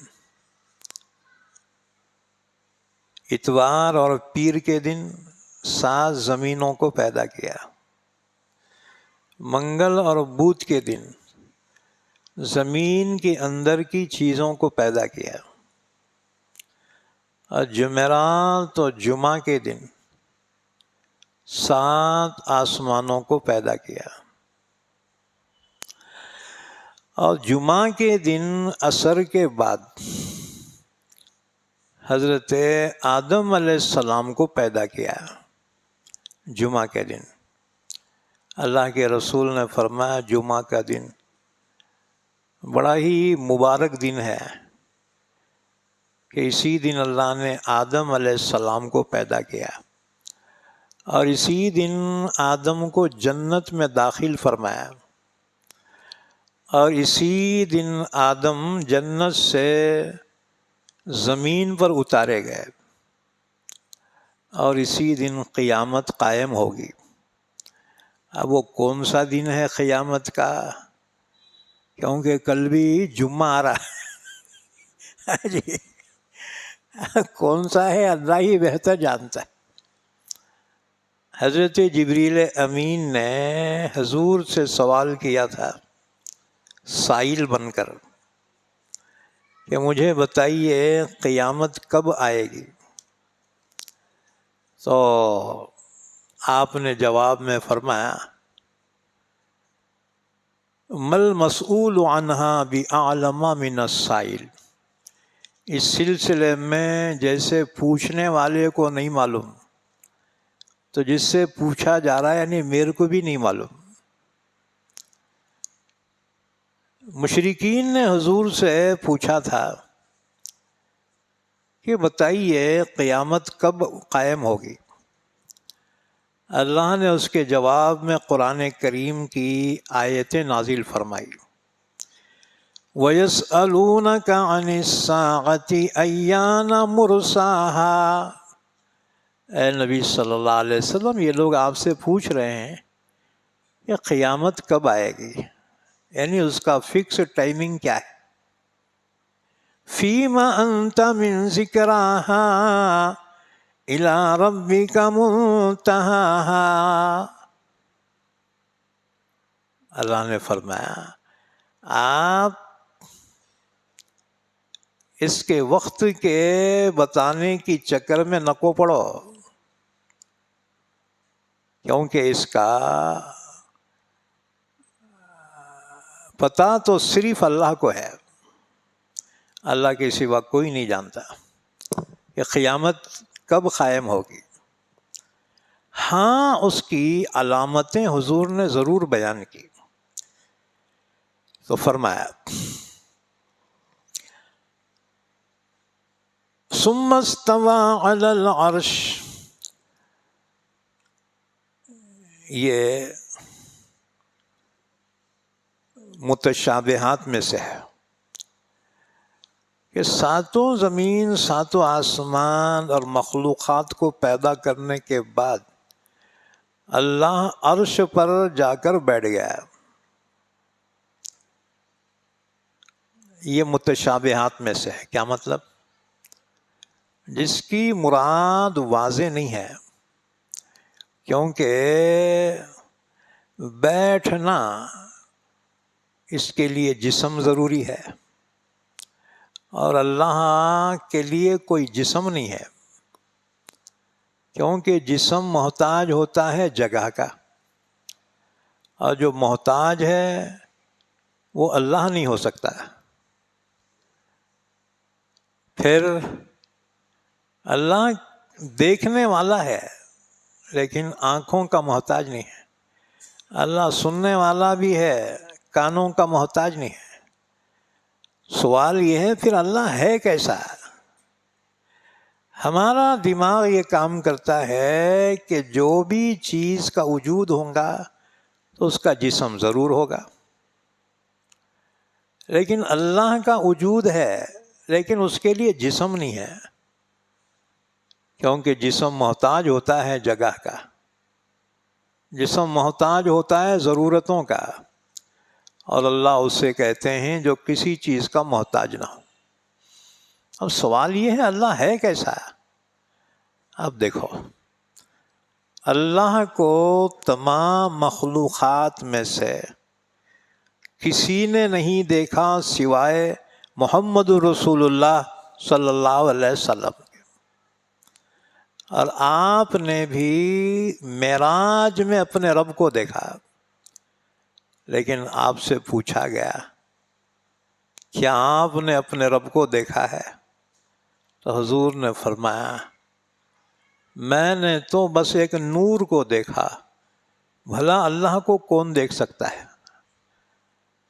S1: اتوار اور پیر کے دن 7 زمینوں کو پیدا کیا، منگل اور بدھ کے دن زمین کے اندر کی چیزوں کو پیدا کیا، اور جمعرات اور جمعہ کے دن 7 آسمانوں کو پیدا کیا۔ اور جمعہ کے دن عصر کے بعد حضرت آدم علیہ السلام کو پیدا کیا۔ جمعہ کے دن اللہ کے رسول نے فرمایا جمعہ کا دن بڑا ہی مبارک دن ہے کہ اسی دن اللہ نے آدم علیہ السلام کو پیدا کیا، اور اسی دن آدم کو جنت میں داخل فرمایا، اور اسی دن آدم جنت سے زمین پر اتارے گئے، اور اسی دن قیامت قائم ہوگی۔ اب وہ کون سا دن ہے قیامت کا؟ کیونکہ کل بھی جمعہ آ رہا ہے جی، کون سا ہے اللہ ہی بہتر جانتا ہے۔ حضرت جبریل امین نے حضور سے سوال کیا تھا سائل بن کر کہ مجھے بتائیے قیامت کب آئے گی؟ تو آپ نے جواب میں فرمایا مل مسئول عنہا بأعلم من السائل، اس سلسلے میں جیسے پوچھنے والے کو نہیں معلوم تو جس سے پوچھا جا رہا ہے یعنی میرے کو بھی نہیں معلوم۔ مشرکین نے حضور سے پوچھا تھا کہ بتائیے قیامت کب قائم ہوگی؟ اللہ نے اس کے جواب میں قرآن کریم کی آیتیں نازل فرمائی۔ وَيَسْأَلُونَكَ عَنِ السَّاعَةِ أَيَّانَ مُرْسَاهَا، اے نبی صلی اللہ علیہ وسلم یہ لوگ آپ سے پوچھ رہے ہیں کہ قیامت کب آئے گی، یعنی اس کا فکس ٹائمنگ کیا ہے۔ فِيمَ أَنْتَ مِنْ ذِكْرَاهَا الی ربک منتہاہا، اللہ نے فرمایا آپ اس کے وقت کے بتانے کی چکر میں نہ کو پڑو، کیونکہ اس کا پتہ تو صرف اللہ کو ہے، اللہ کے سوا کوئی نہیں جانتا کہ قیامت کب قائم ہوگی۔ ہاں اس کی علامتیں حضور نے ضرور بیان کی، تو فرمایا ثم استوى علی العرش، یہ متشابہات میں سے ہے کہ ساتوں زمین ساتوں آسمان اور مخلوقات کو پیدا کرنے کے بعد اللہ عرش پر جا کر بیٹھ گیا۔ یہ متشابہات میں سے ہے، کیا مطلب؟ جس کی مراد واضح نہیں ہے، کیونکہ بیٹھنا اس کے لیے جسم ضروری ہے اور اللہ کے لیے کوئی جسم نہیں ہے، کیونکہ جسم محتاج ہوتا ہے جگہ کا، اور جو محتاج ہے وہ اللہ نہیں ہو سکتا۔ پھر اللہ دیکھنے والا ہے لیکن آنکھوں کا محتاج نہیں ہے، اللہ سننے والا بھی ہے، کانوں کا محتاج نہیں ہے۔ سوال یہ ہے پھر اللہ ہے کیسا؟ ہمارا دماغ یہ کام کرتا ہے کہ جو بھی چیز کا وجود ہوگا تو اس کا جسم ضرور ہوگا، لیکن اللہ کا وجود ہے لیکن اس کے لیے جسم نہیں ہے، کیونکہ جسم محتاج ہوتا ہے جگہ کا، جسم محتاج ہوتا ہے ضرورتوں کا، اور اللہ اسے کہتے ہیں جو کسی چیز کا محتاج نہ ہو۔ اب سوال یہ ہے اللہ ہے کیسا؟ اب دیکھو، اللہ کو تمام مخلوقات میں سے کسی نے نہیں دیکھا سوائے محمد رسول اللہ صلی اللہ علیہ وسلم، اور آپ نے بھی معراج میں اپنے رب کو دیکھا، لیکن آپ سے پوچھا گیا کیا آپ نے اپنے رب کو دیکھا ہے؟ تو حضور نے فرمایا میں نے تو بس ایک نور کو دیکھا، بھلا اللہ کو کون دیکھ سکتا ہے؟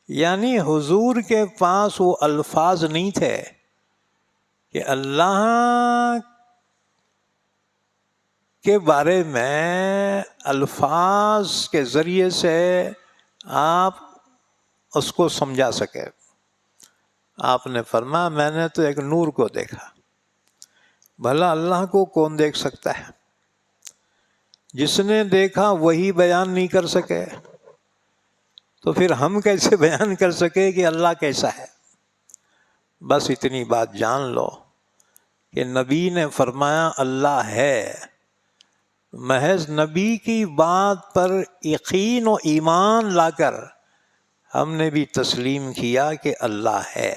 S1: یعنی حضور کے پاس وہ الفاظ نہیں تھے کہ اللہ کے بارے میں الفاظ کے ذریعے سے آپ اس کو سمجھا سکے۔ آپ نے فرمایا میں نے تو ایک نور کو دیکھا، بھلا اللہ کو کون دیکھ سکتا ہے؟ جس نے دیکھا وہی بیان نہیں کر سکے تو پھر ہم کیسے بیان کر سکے کہ اللہ کیسا ہے؟ بس اتنی بات جان لو کہ نبی نے فرمایا اللہ ہے، محض نبی کی بات پر یقین و ایمان لا کر ہم نے بھی تسلیم کیا کہ اللہ ہے۔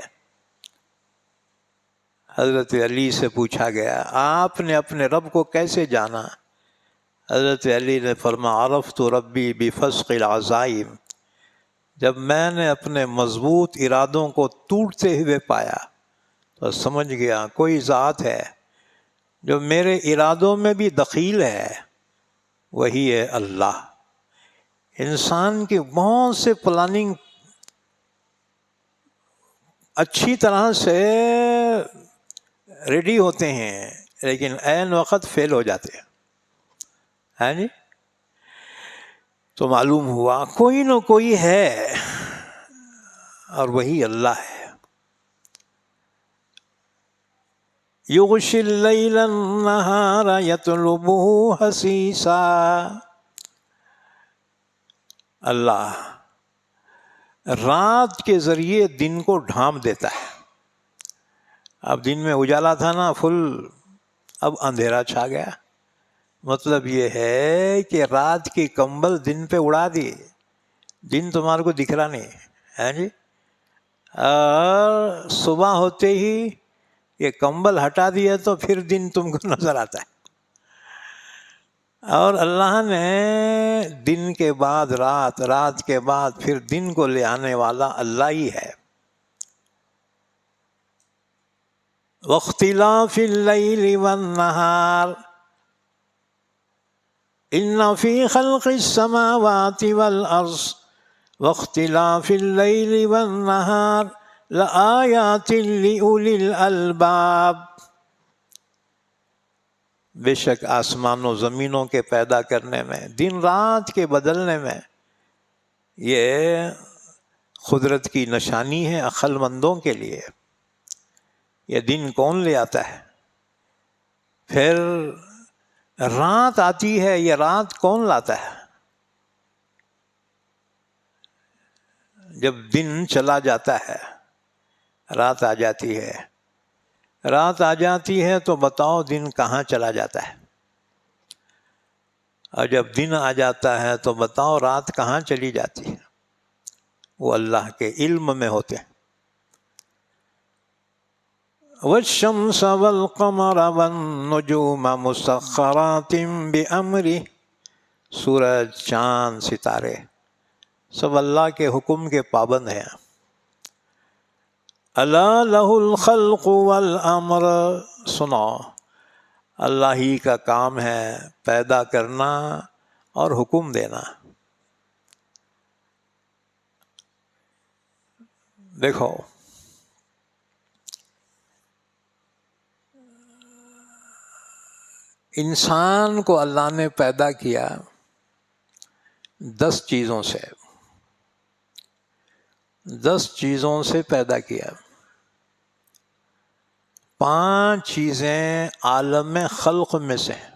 S1: حضرت علی سے پوچھا گیا آپ نے اپنے رب کو کیسے جانا؟ حضرت علی نے فرمایا عرفت ربی بفسق العزائم، جب میں نے اپنے مضبوط ارادوں کو ٹوٹتے ہوئے پایا تو سمجھ گیا کوئی ذات ہے جو میرے ارادوں میں بھی دخیل ہے، وہی ہے اللہ۔ انسان کی بہت سے پلاننگ اچھی طرح سے ریڈی ہوتے ہیں لیکن عین وقت فیل ہو جاتے ہیں، ہے جی؟ تو معلوم ہوا کوئی نہ کوئی ہے اور وہی اللہ ہے۔ یغشی اللیل النہار یطلبہ حثیثا، اللہ رات کے ذریعے دن کو ڈھانپ دیتا ہے۔ اب دن میں اجالا تھا نا، فل اب اندھیرا چھا گیا. مطلب یہ ہے کہ رات کی کمبل دن پہ اڑا دی، دن تمہارے کو دکھ رہا نہیں ہے جی. اور صبح ہوتے ہی یہ کمبل ہٹا دیا تو پھر دن تم کو نظر آتا ہے. اور اللہ نے دن کے بعد رات، رات کے بعد پھر دن کو لے آنے والا اللہ ہی ہے. واختلاف اللیل والنہار ان فی خلق السماوات والارض واختلاف اللیل والنہار لآیات لأولی الالباب. بے شک آسمان و زمینوں کے پیدا کرنے میں، دن رات کے بدلنے میں، یہ قدرت کی نشانی ہے عقل مندوں کے لیے. یہ دن کون لے آتا ہے؟ پھر رات آتی ہے، یہ رات کون لاتا ہے؟ جب دن چلا جاتا ہے رات آ جاتی ہے. رات آ جاتی ہے تو بتاؤ دن کہاں چلا جاتا ہے؟ اور جب دن آ جاتا ہے تو بتاؤ رات کہاں چلی جاتی ہے؟ وہ اللہ کے علم میں ہوتے ہیں. والشمس والقمر والنجوم مسخرات بأمرہ. سورج، چاند، ستارے سب اللہ کے حکم کے پابند ہیں. الا لہ الخلق والامر. سنو، اللہ ہی کا کام ہے پیدا کرنا اور حکم دینا. دیکھو، انسان کو اللہ نے پیدا کیا 10 چیزوں سے. 10 چیزوں سے پیدا کیا. 5 چیزیں عالم خلق میں سے ہیں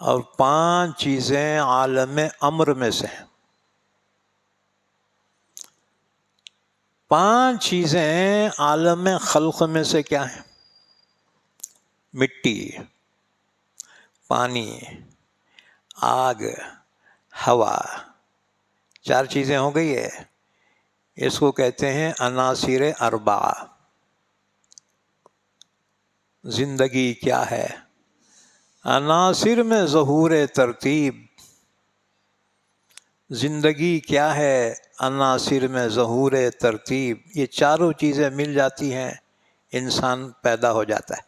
S1: اور 5 چیزیں عالم امر میں سے ہیں. 5 چیزیں عالم خلق میں سے کیا ہیں؟ مٹی، پانی، آگ، ہوا. 4 چیزیں ہو گئی ہے. اس کو کہتے ہیں عناصر اربعہ. زندگی کیا ہے؟ عناصر میں ظہور ترتیب. زندگی کیا ہے؟ عناصر میں ظہور ترتیب. یہ چاروں چیزیں مل جاتی ہیں انسان پیدا ہو جاتا ہے.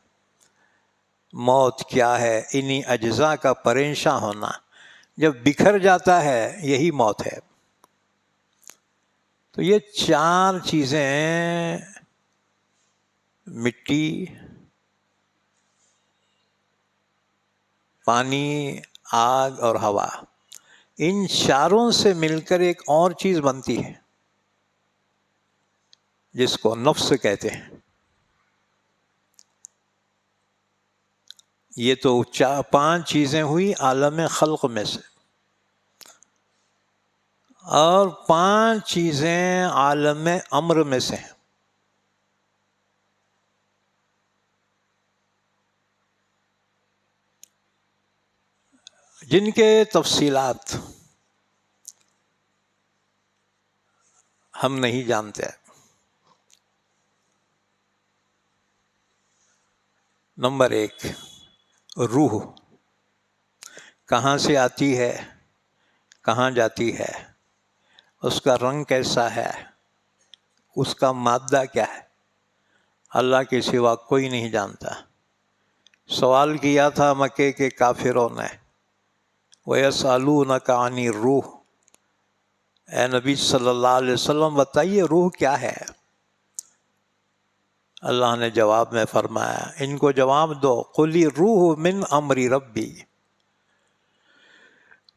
S1: موت کیا ہے؟ انہی اجزاء کا پرینشاں ہونا. جب بکھر جاتا ہے یہی موت ہے. تو یہ 4 چیزیں، مٹی، پانی، آگ اور ہوا، ان چاروں سے مل کر ایک اور چیز بنتی ہے جس کو نفس کہتے ہیں. یہ تو 5 چیزیں ہوئی عالم خلق میں سے، اور 5 چیزیں عالم امر میں سے ہیں. جن کے تفصیلات ہم نہیں جانتے. نمبر 1، روح کہاں سے آتی ہے، کہاں جاتی ہے، اس کا رنگ کیسا ہے، اس کا مادہ کیا ہے، اللہ کے سوا کوئی نہیں جانتا. سوال کیا تھا مکے کے کافروں نے، وَيَسْأَلُونَكَ عَنِ الرُّوحِ. اے نبی صلی اللہ علیہ وسلم بتائیے روح کیا ہے؟ اللہ نے جواب میں فرمایا، ان کو جواب دو، قُلِ الرُّوحُ مِنْ أَمْرِ رَبِّي.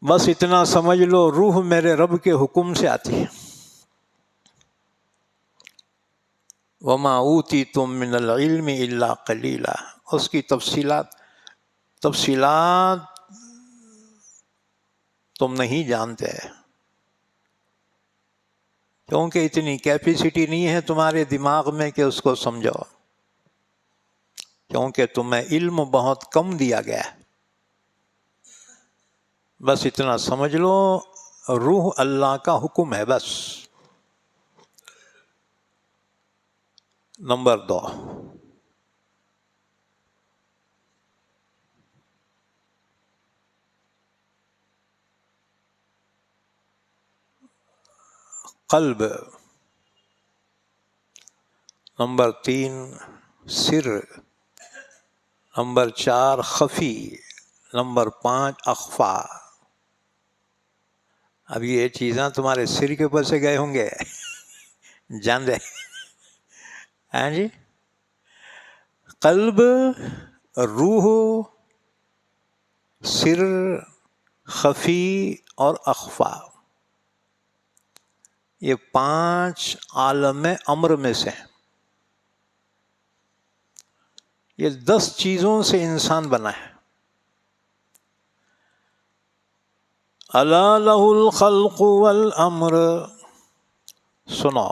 S1: بس اتنا سمجھ لو روح میرے رب کے حکم سے آتی ہے. وَمَا أُوتِيتُم مِّنَ الْعِلْمِ إِلَّا قَلِيلًا. اس کی تفصیلات تم نہیں جانتے کیونکہ اتنی کیپیسٹی نہیں ہے تمہارے دماغ میں کہ اس کو سمجھو. کیونکہ تمہیں علم بہت کم دیا گیا ہے. بس اتنا سمجھ لو، روح اللہ کا حکم ہے بس. نمبر 2، قلب. نمبر 3، سر. نمبر 4، خفی. نمبر 5، اخفا. اب یہ چیزاں تمہارے سر کے اوپر سے گئے ہوں گے، جان دے. ہاں جی، قلب، روح، سر، خفی اور اخفا، یہ 5 عالم امر میں سے ہیں. یہ 10 چیزوں سے انسان بنا ہے. الا لہ الخلق والامر. سنو،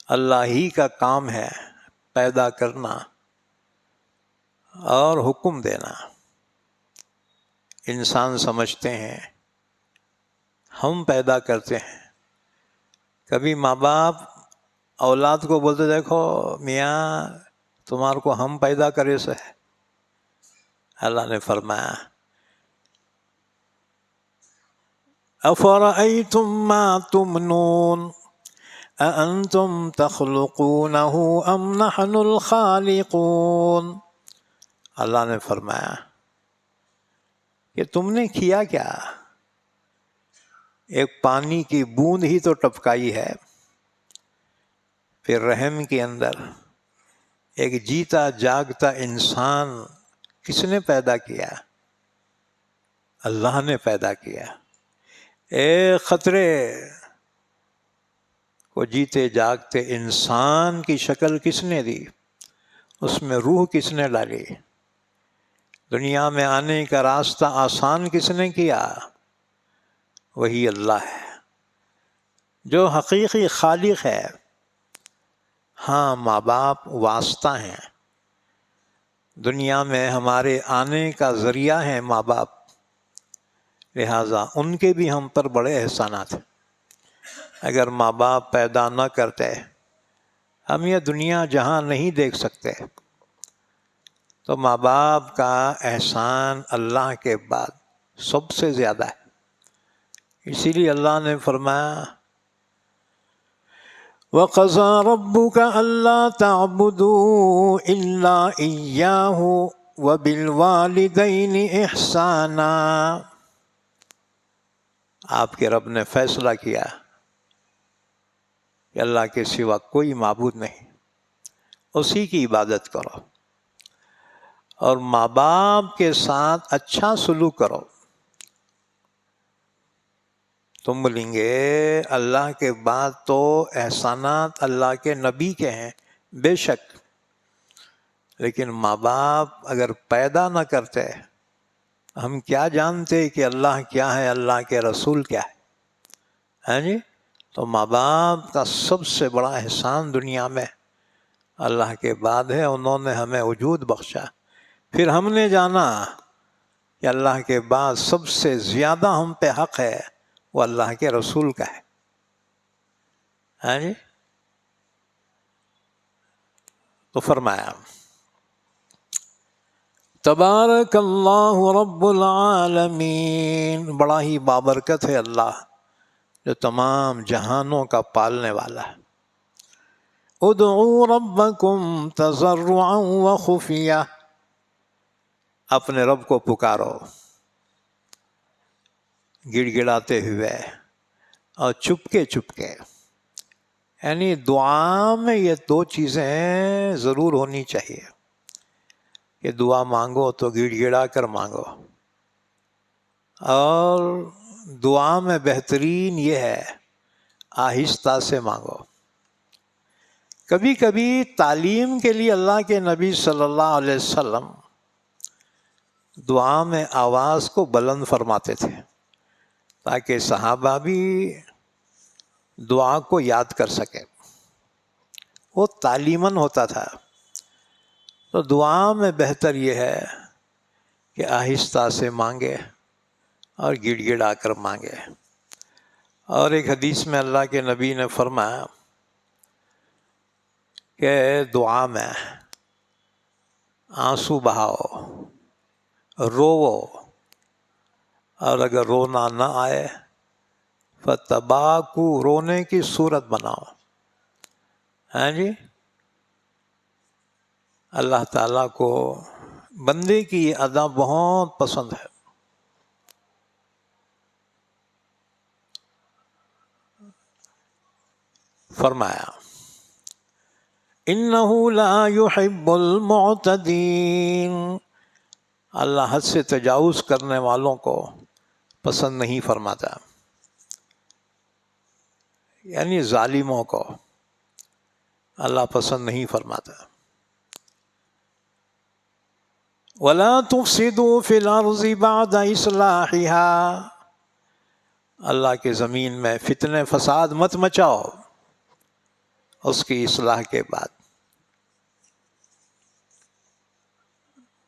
S1: اللہ ہی کا کام ہے پیدا کرنا اور حکم دینا. انسان سمجھتے ہیں ہم پیدا کرتے ہیں. کبھی ماں باپ اولاد کو بولتے دیکھو میاں تمہارے کو ہم پیدا کرے سے. اللہ نے فرمایا افرأیتم ما تمنون اانتم تخلقونہ ام نحن الخالقون. اللہ نے فرمایا کہ تم نے کیا کیا؟ ایک پانی کی بوند ہی تو ٹپکائی ہے، پھر رحم کے اندر ایک جیتا جاگتا انسان کس نے پیدا کیا؟ اللہ نے پیدا کیا. ایک خطرے کو جیتے جاگتے انسان کی شکل کس نے دی؟ اس میں روح کس نے ڈالی؟ دنیا میں آنے کا راستہ آسان کس نے کیا؟ وہی اللہ ہے جو حقیقی خالق ہے. ہاں، ماں باپ واسطہ ہیں، دنیا میں ہمارے آنے کا ذریعہ ہیں ماں باپ، لہٰذا ان کے بھی ہم پر بڑے احسانات ہیں. اگر ماں باپ پیدا نہ کرتے ہم یہ دنیا جہاں نہیں دیکھ سکتے. تو ماں باپ کا احسان اللہ کے بعد سب سے زیادہ ہے. اسی لیے اللہ نے فرمایا وَقَضَىٰ رَبُّكَ أَلَّا تَعْبُدُوا إِلَّا إِيَّاهُ وَبِالْوَالِدَيْنِ إِحْسَانًا. آپ کے رب نے فیصلہ کیا کہ اللہ کے سوا کوئی معبود نہیں، اسی کی عبادت کرو اور ماں باپ کے ساتھ اچھا سلوک کرو. تم بولیں گے اللہ کے بعد تو احسانات اللہ کے نبی کے ہیں، بے شک، لیکن ماں باپ اگر پیدا نہ کرتے ہم کیا جانتے کہ اللہ کیا ہے، اللہ کے رسول کیا ہے؟ ہاں جی، تو ماں باپ کا سب سے بڑا احسان دنیا میں اللہ کے بعد ہے. انہوں نے ہمیں وجود بخشا. پھر ہم نے جانا کہ اللہ کے بعد سب سے زیادہ ہم پہ حق ہے وہ اللہ کے رسول کا ہے. ہاں جی، تو فرمایا تبارک اللہ رب العالمین. بڑا ہی بابرکت ہے اللہ جو تمام جہانوں کا پالنے والا ہے. ادعوا ربکم تضرعا وخفیہ. اپنے رب کو پکارو گڑ گڑاتے ہوئے اور چپکے چپکے. یعنی دعا میں یہ 2 چیزیں ضرور ہونی چاہیے کہ دعا مانگو تو گڑ گڑا کر مانگو، اور دعا میں بہترین یہ ہے آہستہ سے مانگو. کبھی کبھی تعلیم کے لیے اللہ کے نبی صلی اللہ علیہ وسلم دعا میں آواز کو بلند فرماتے تھے تاکہ صحابہ بھی دعا کو یاد کر سکے. وہ تعلیماً ہوتا تھا. تو دعا میں بہتر یہ ہے کہ آہستہ سے مانگے اور گڑ گڑا کر مانگے. اور ایک حدیث میں اللہ کے نبی نے فرمایا کہ دعا میں آنسو بہاؤ، روو، اور اگر رونا نہ آئے فتباکو، رونے کی صورت بناؤ. ہاں جی، اللہ تعالیٰ کو بندے کی یہ ادا بہت پسند ہے. فرمایا انہ لا یحب المعتدین، اللہ حد سے تجاوز کرنے والوں کو پسند نہیں فرماتا، یعنی ظالموں کو اللہ پسند نہیں فرماتا. وَلَا تُفْسِدُوا فِي الْأَرْضِ بَعْدَ إِصْلَاحِهَا، اللہ کی زمین میں فتنے فساد مت مچاؤ اس کی اصلاح کے بعد.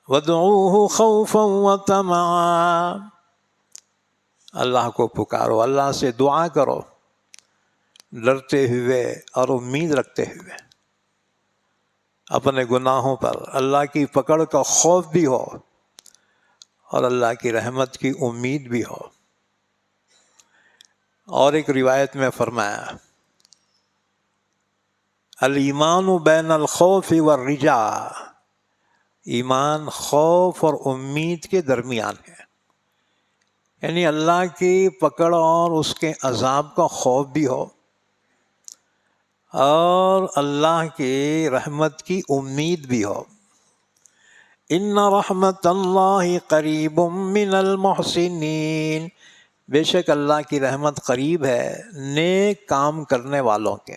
S1: وَادْعُوهُ خَوْفًا وَطَمَعًا، اللہ کو پکارو، اللہ سے دعا کرو ڈرتے ہوئے اور امید رکھتے ہوئے. اپنے گناہوں پر اللہ کی پکڑ کا خوف بھی ہو اور اللہ کی رحمت کی امید بھی ہو. اور ایک روایت میں فرمایا الایمان بین الخوف والرجاء، ایمان خوف اور امید کے درمیان ہے، یعنی اللہ کی پکڑ اور اس کے عذاب کا خوف بھی ہو اور اللہ کی رحمت کی امید بھی ہو. ان رحمت اللہ قریب من المحسنین، بے شک اللہ کی رحمت قریب ہے نیک کام کرنے والوں کے.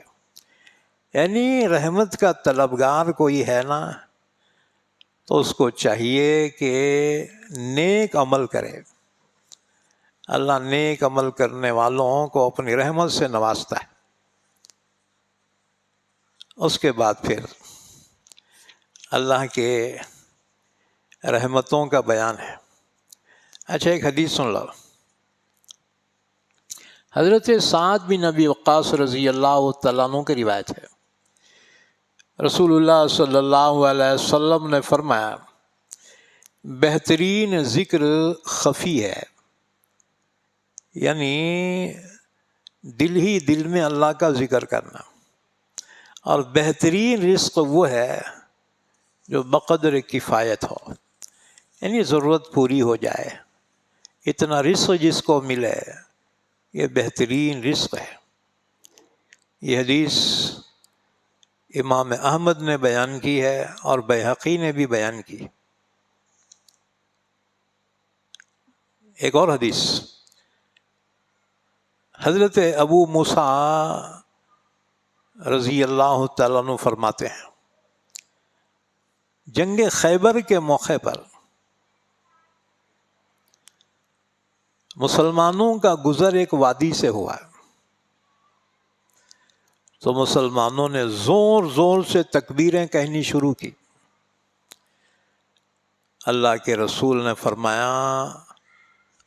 S1: یعنی رحمت کا طلبگار کوئی ہے نا تو اس کو چاہیے کہ نیک عمل کرے. اللہ نیک عمل کرنے والوں کو اپنی رحمت سے نوازتا ہے. اس کے بعد پھر اللہ کے رحمتوں کا بیان ہے. اچھا ایک حدیث سن لو. حضرت سعد بن ابی وقاص رضی اللہ تعالیٰ عنہ کی روایت ہے، رسول اللہ صلی اللہ علیہ وسلم نے فرمایا بہترین ذکر خفی ہے، یعنی دل ہی دل میں اللہ کا ذکر کرنا. اور بہترین رزق وہ ہے جو بقدر کفایت ہو، یعنی ضرورت پوری ہو جائے. اتنا رزق جس کو ملے یہ بہترین رزق ہے. یہ حدیث امام احمد نے بیان کی ہے اور بیہقی نے بھی بیان کی. ایک اور حدیث حضرت ابو موسیٰ رضی اللہ تعالیٰ عنہ فرماتے ہیں جنگ خیبر کے موقع پر مسلمانوں کا گزر ایک وادی سے ہوا، تو مسلمانوں نے زور زور سے تکبیریں کہنی شروع کی. اللہ کے رسول نے فرمایا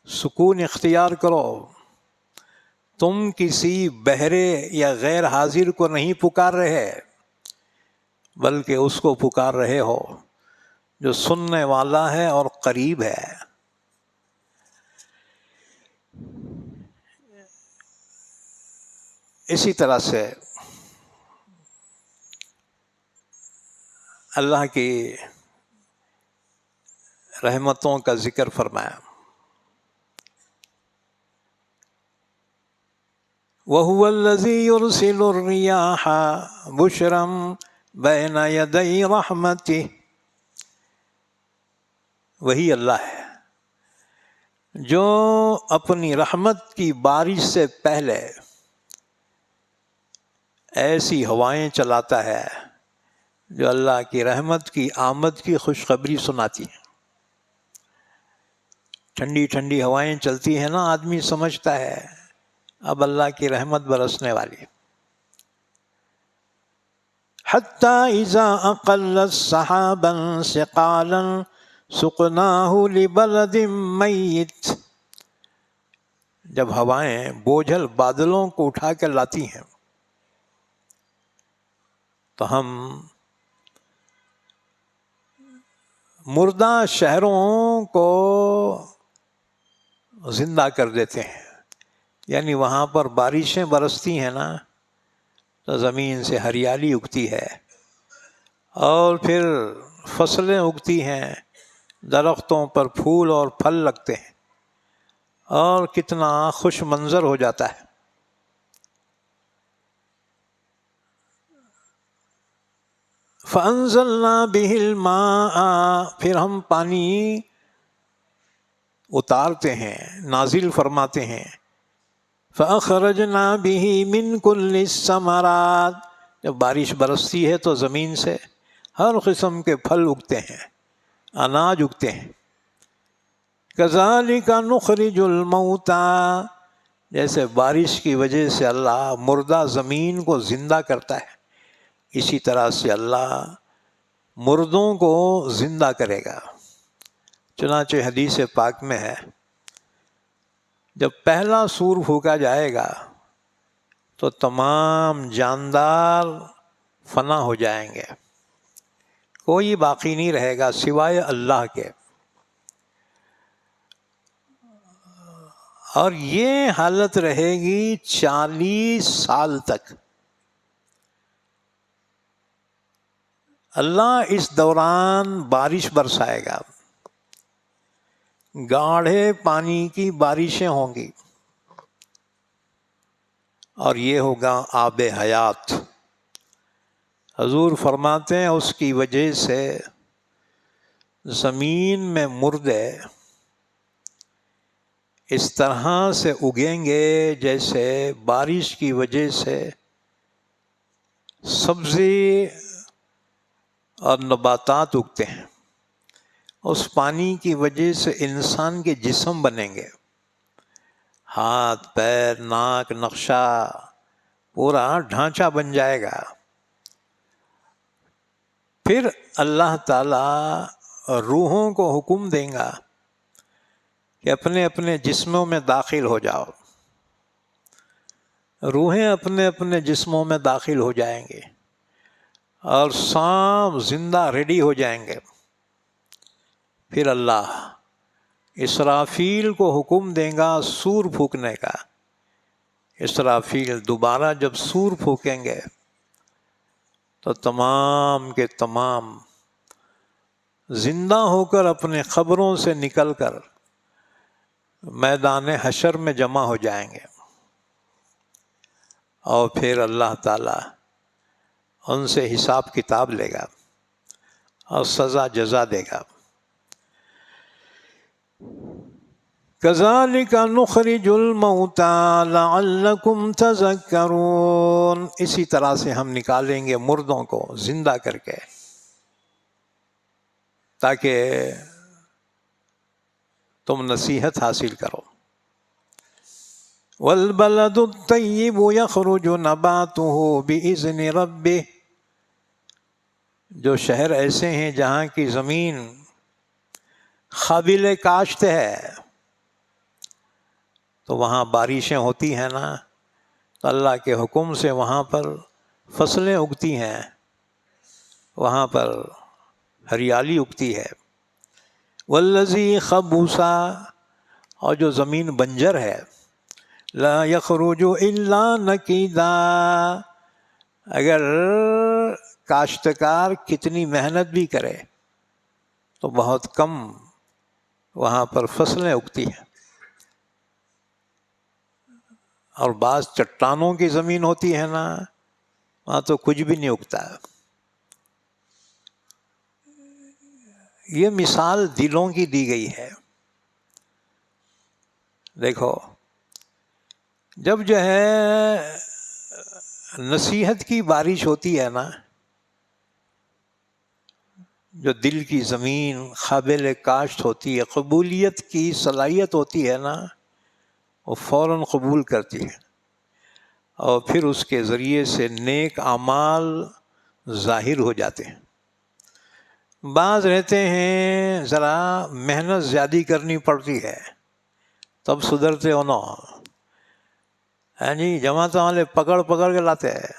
S1: سکون اختیار کرو، تم کسی بہرے یا غیر حاضر کو نہیں پکار رہے بلکہ اس کو پکار رہے ہو جو سننے والا ہے اور قریب ہے. اسی طرح سے اللہ کی رحمتوں کا ذکر فرمایا وَهُوَ الَّذِي يُرْسِلُ الرِّيَاحَ بُشْرًا بَيْنَ يَدَيْ رَحْمَتِهِ، وہی اللہ ہے جو اپنی رحمت کی بارش سے پہلے ایسی ہوائیں چلاتا ہے جو اللہ کی رحمت کی آمد کی خوشخبری سناتی ہیں. ٹھنڈی ٹھنڈی ہوائیں چلتی ہیں نا، آدمی سمجھتا ہے اب اللہ کی رحمت برسنے والی. حتی اذا اقلت سحابا ثقالا سقناہ لبلد میت، جب ہوائیں بوجھل بادلوں کو اٹھا کر لاتی ہیں تو ہم مردہ شہروں کو زندہ کر دیتے ہیں. یعنی وہاں پر بارشیں برستی ہیں نا تو زمین سے ہریالی اگتی ہے اور پھر فصلیں اگتی ہیں، درختوں پر پھول اور پھل لگتے ہیں اور کتنا خوش منظر ہو جاتا ہے. فَأَنزَلْنَا بِهِ الْمَاءَ، پھر ہم پانی اتارتے ہیں، نازل فرماتے ہیں. فَأَخْرَجْنَا بِهِ مِنْ كُلِّ الثَّمَرَاتِ، جب بارش برستی ہے تو زمین سے ہر قسم کے پھل اگتے ہیں، اناج اگتے ہیں. كَذَلِكَ نُخْرِجُ الْمَوْتَى، جیسے بارش کی وجہ سے اللہ مردہ زمین کو زندہ کرتا ہے، اسی طرح سے اللہ مردوں کو زندہ کرے گا. چنانچہ حدیث پاک میں ہے جب پہلا سور پھونکا جائے گا تو تمام جاندار فنا ہو جائیں گے، کوئی باقی نہیں رہے گا سوائے اللہ کے. اور یہ حالت رہے گی 40 سال تک. اللہ اس دوران بارش برسائے گا، گاڑھے پانی کی بارشیں ہوں گی اور یہ ہوگا آب حیات. حضور فرماتے ہیں اس کی وجہ سے زمین میں مردے اس طرح سے اگیں گے جیسے بارش کی وجہ سے سبزی اور نباتات اگتے ہیں. اس پانی کی وجہ سے انسان کے جسم بنیں گے، ہاتھ پیر ناک نقشہ پورا ڈھانچہ بن جائے گا. پھر اللہ تعالی روحوں کو حکم دیں گا کہ اپنے اپنے جسموں میں داخل ہو جاؤ. روحیں اپنے اپنے جسموں میں داخل ہو جائیں گے اور سانپ زندہ ریڈی ہو جائیں گے. پھر اللہ اسرافیل کو حکم دیں گا سور پھونکنے کا. اسرافیل دوبارہ جب سور پھونکیں گے تو تمام کے تمام زندہ ہو کر اپنے قبروں سے نکل کر میدان حشر میں جمع ہو جائیں گے اور پھر اللہ تعالی ان سے حساب کتاب لے گا اور سزا جزا دے گا. كَذَلِكَ نُخْرِجُ الْمَوْتَى لَعَلَّكُمْ تَذَكَّرُونَ، اسی طرح سے ہم نکالیں گے مردوں کو زندہ کر کے تاکہ تم نصیحت حاصل کرو. وَالْبَلَدُ الطَّيِّبُ يَخْرُجُ نَبَاتُهُ بِإِذْنِ رَبِّهِ، جو شہر ایسے ہیں جہاں کی زمین قابل کاشت ہے تو وہاں بارشیں ہوتی ہیں نا تو اللہ کے حکم سے وہاں پر فصلیں اگتی ہیں، وہاں پر ہریالی اگتی ہے. والذی خبوسا، اور جو زمین بنجر ہے، لا یخرج الا نکیدا، اگر کاشتکار کتنی محنت بھی کرے تو بہت کم وہاں پر فصلیں اگتی ہیں. اور بعض چٹانوں کی زمین ہوتی ہے نا وہاں تو کچھ بھی نہیں اگتا. یہ مثال دلوں کی دی گئی ہے. دیکھو جب جو ہے نصیحت کی بارش ہوتی ہے نا، جو دل کی زمین قابل کاشت ہوتی ہے، قبولیت کی صلاحیت ہوتی ہے نا، وہ فوراً قبول کرتی ہے اور پھر اس کے ذریعے سے نیک اعمال ظاہر ہو جاتے ہیں۔ بعض رہتے ہیں ذرا محنت زیادہ کرنی پڑتی ہے تب سدھرتے ہو نا، ہاں جی، جماعتوں والے پکڑ پکڑ کے لاتے ہیں،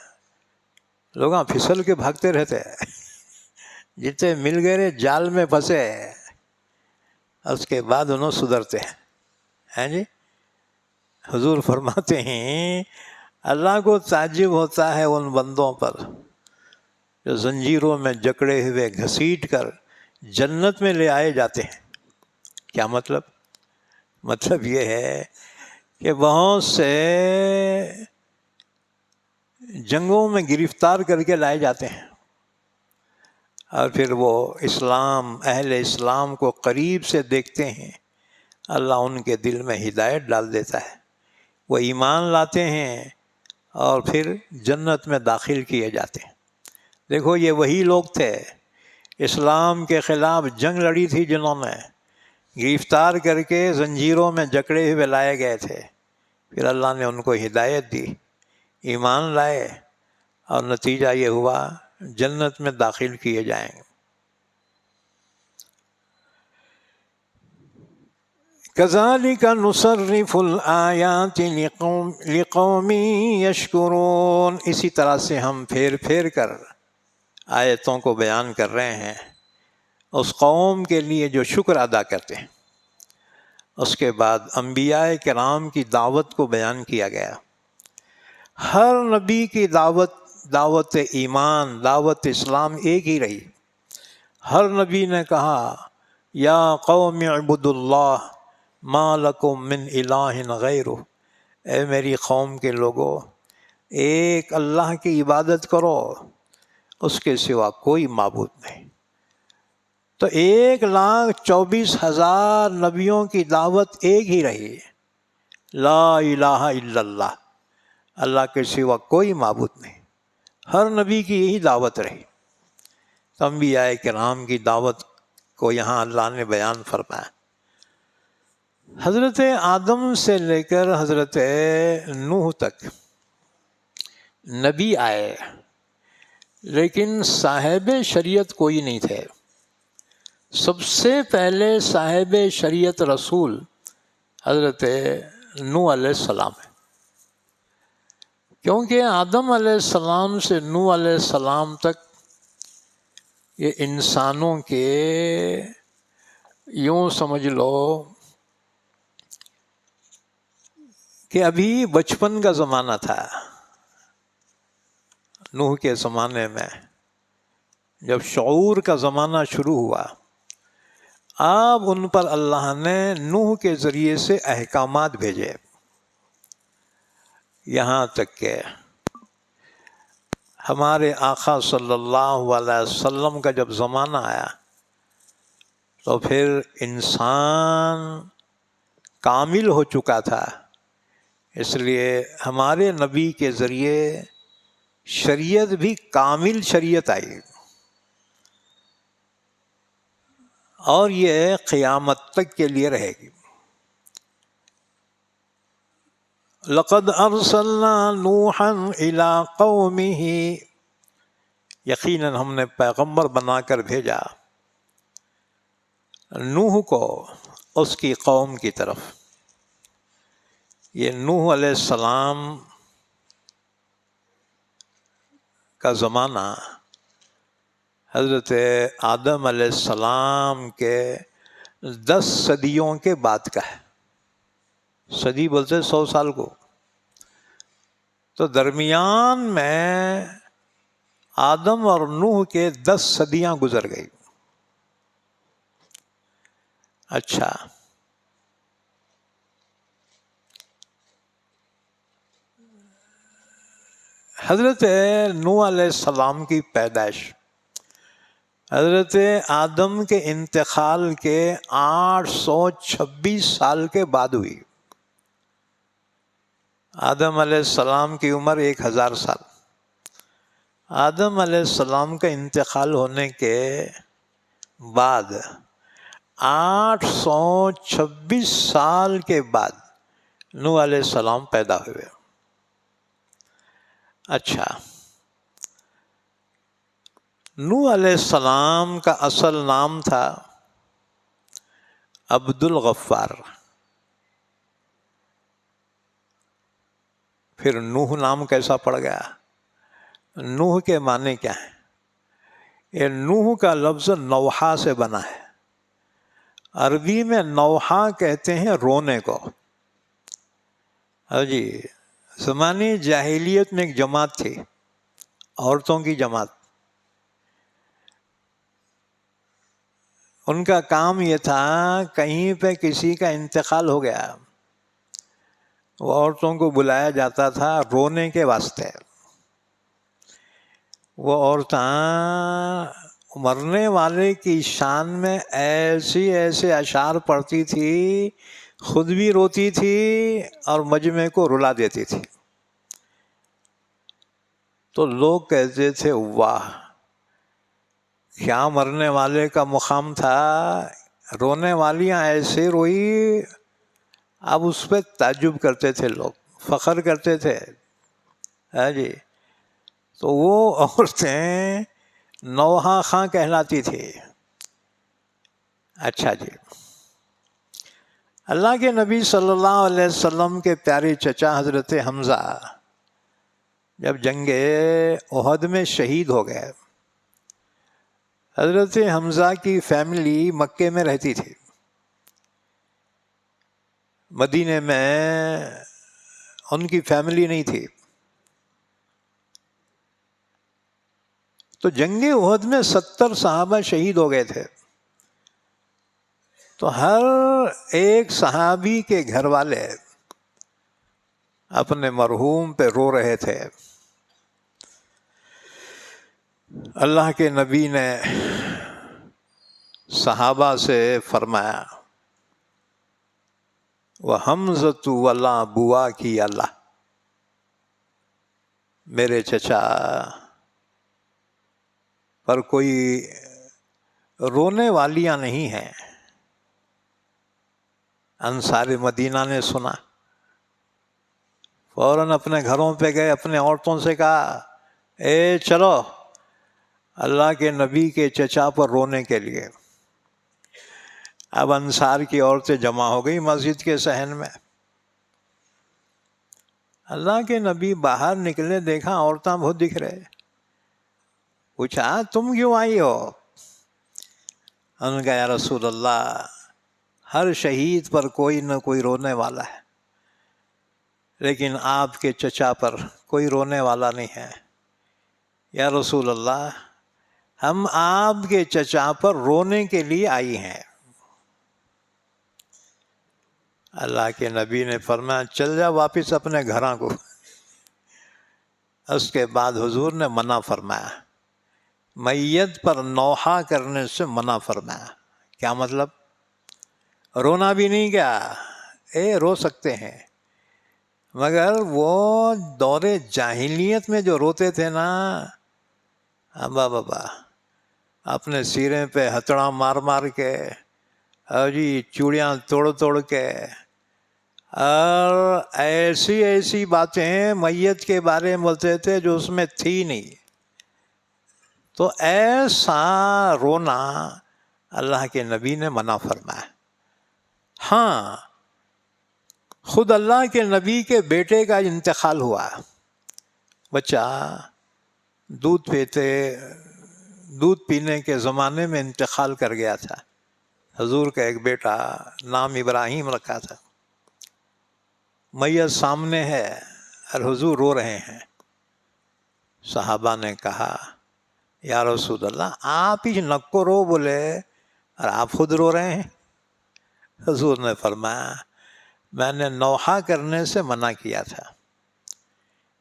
S1: لوگ پھسل کے بھاگتے رہتے ہیں، جتنے مل گئے جال میں پھنسے، اس کے بعد انہوں سدھرتے ہیں، ہیں جی۔ حضور فرماتے ہیں اللہ کو تعجب ہوتا ہے ان بندوں پر جو زنجیروں میں جکڑے ہوئے گھسیٹ کر جنت میں لے آئے جاتے ہیں۔ کیا مطلب؟ مطلب یہ ہے کہ بہت سے جنگوں میں گرفتار کر کے لائے جاتے ہیں، اور پھر وہ اسلام، اہل اسلام کو قریب سے دیکھتے ہیں، اللہ ان کے دل میں ہدایت ڈال دیتا ہے، وہ ایمان لاتے ہیں اور پھر جنت میں داخل کیے جاتے ہیں۔ دیکھو یہ وہی لوگ تھے، اسلام کے خلاف جنگ لڑی تھی، جنہوں نے گرفتار کر کے زنجیروں میں جکڑے ہوئے لائے گئے تھے، پھر اللہ نے ان کو ہدایت دی، ایمان لائے، اور نتیجہ یہ ہوا جنت میں داخل کیے جائیں گے۔ كذلك نصرف الآيات لقوم يشكرون، اسی طرح سے ہم پھیر پھیر کر آیتوں کو بیان کر رہے ہیں اس قوم کے لیے جو شکر ادا کرتے ہیں۔ اس کے بعد انبیاء کرام کی دعوت کو بیان کیا گیا۔ ہر نبی کی دعوت ایمان، دعوت اسلام ایک ہی رہی۔ ہر نبی نے کہا یا قوم اعبدوا اللہ ما لکم من الہ غیرہ، اے میری قوم کے لوگو ایک اللہ کی عبادت کرو، اس کے سوا کوئی معبود نہیں۔ تو 1,24,000 نبیوں کی دعوت ایک ہی رہی، لا الہ الا اللہ، اللہ کے سوا کوئی معبود نہیں۔ ہر نبی کی یہی دعوت رہی۔ تو انبیاء کرام کی دعوت کو یہاں اللہ نے بیان فرمایا۔ حضرت آدم سے لے کر حضرت نوح تک نبی آئے، لیکن صاحب شریعت کوئی نہیں تھے۔ سب سے پہلے صاحب شریعت رسول حضرت نوح علیہ السلام ہے، کیونکہ آدم علیہ السلام سے نوح علیہ السلام تک یہ انسانوں کے، یوں سمجھ لو کہ ابھی بچپن کا زمانہ تھا۔ نوح کے زمانے میں جب شعور کا زمانہ شروع ہوا، اب ان پر اللہ نے نوح کے ذریعے سے احکامات بھیجے، یہاں تک کہ ہمارے آقا صلی اللہ علیہ وسلم کا جب زمانہ آیا تو پھر انسان کامل ہو چکا تھا، اس لیے ہمارے نبی کے ذریعے شریعت بھی کامل شریعت آئی، اور یہ قیامت تک کے لیے رہے گی۔ لقد ارسلنا نوحا الى قومه، یقیناً ہم نے پیغمبر بنا کر بھیجا نوح کو اس کی قوم کی طرف۔ یہ نوح علیہ السلام کا زمانہ حضرت آدم علیہ السلام کے 10 صدیوں کے بعد کا ہے۔ صدی بولتے 100 سال کو، تو درمیان میں آدم اور نوح کے 10 صدیاں گزر گئی۔ اچھا، حضرت نوح علیہ السلام کی پیدائش حضرت آدم کے انتقال کے 826 سال کے بعد ہوئی۔ آدم علیہ السلام کی عمر 1000 سال۔ آدم علیہ السلام کا انتقال ہونے کے بعد 826 سال کے بعد نوح علیہ السلام پیدا ہوئے۔ اچھا، نوح علیہ السلام کا اصل نام تھا عبد الغفار، پھر نوح نام کیسا پڑ گیا؟ نوح کے معنی کیا ہیں؟ یہ نوح کا لفظ نوحہ سے بنا ہے، عربی میں نوحہ کہتے ہیں رونے کو۔ جی، زمانے جاہلیت میں ایک جماعت تھی، عورتوں کی جماعت، ان کا کام یہ تھا کہیں پہ کسی کا انتقال ہو گیا، وہ عورتوں کو بلایا جاتا تھا رونے کے واسطے۔ وہ عورتیں مرنے والے کی شان میں ایسے اشعار پڑھتی تھی، خود بھی روتی تھی اور مجمع کو رلا دیتی تھی۔ تو لوگ کہتے تھے واہ، کیا مرنے والے کا مقام تھا، رونے والیاں ایسے روئی۔ اب اس پہ تعجب کرتے تھے لوگ، فخر کرتے تھے۔ جی، تو وہ عورتیں نوحہ خاں کہلاتی تھی۔ اچھا جی، اللہ کے نبی صلی اللہ علیہ وسلم کے پیارے چچا حضرت حمزہ جب جنگ احد میں شہید ہو گئے، حضرت حمزہ کی فیملی مکے میں رہتی تھی، مدینے میں ان کی فیملی نہیں تھی۔ تو جنگ احد میں 70 صحابہ شہید ہو گئے تھے، تو ہر ایک صحابی کے گھر والے اپنے مرحوم پہ رو رہے تھے۔ اللہ کے نبی نے صحابہ سے فرمایا وَحَمْزَةُ وَلَا بُوا کی اللہ، میرے چچا پر کوئی رونے والیاں نہیں ہیں۔ انصار مدینہ نے سنا، فوراً اپنے گھروں پہ گئے، اپنے عورتوں سے کہا اے چلو اللہ کے نبی کے چچا پر رونے کے لیے۔ اب انصار کی عورتیں جمع ہو گئی مسجد کے صحن میں۔ اللہ کے نبی باہر نکلے، دیکھا عورتیں بہت دکھ رہے، پوچھا تم کیوں آئی ہو؟ انہوں نے کہا یا رسول اللہ، ہر شہید پر کوئی نہ کوئی رونے والا ہے، لیکن آپ کے چچا پر کوئی رونے والا نہیں ہے۔ یا رسول اللہ، ہم آپ کے چچا پر رونے کے لیے آئی ہیں۔ اللہ کے نبی نے فرمایا چل جا واپس اپنے گھراں کو۔ اس کے بعد حضور نے منع فرمایا، میت پر نوحہ کرنے سے منع فرمایا۔ کیا مطلب؟ رونا بھی نہیں کیا، رو سکتے ہیں، مگر وہ دور جاہلیت میں جو روتے تھے نا، ابا بابا اپنے سینے پہ ہتھڑا مار مار کے، اور جی چوڑیاں توڑ توڑ کے، اور ایسی باتیں میت کے بارے میں بولتے تھے جو اس میں تھی نہیں۔ تو ایسا رونا اللہ کے نبی نے منع فرمایا۔ ہاں، خود اللہ کے نبی کے بیٹے کا انتقال ہوا، بچہ دودھ پینے کے زمانے میں انتقال کر گیا تھا۔ حضور کا ایک بیٹا، نام ابراہیم رکھا تھا، میت سامنے ہے اور حضور رو رہے ہیں۔ صحابہ نے کہا یا رسول اللہ، آپ ہی نکو رو بولے اور آپ خود رو رہے ہیں۔ حضور نے فرمایا میں نے نوحہ کرنے سے منع کیا تھا،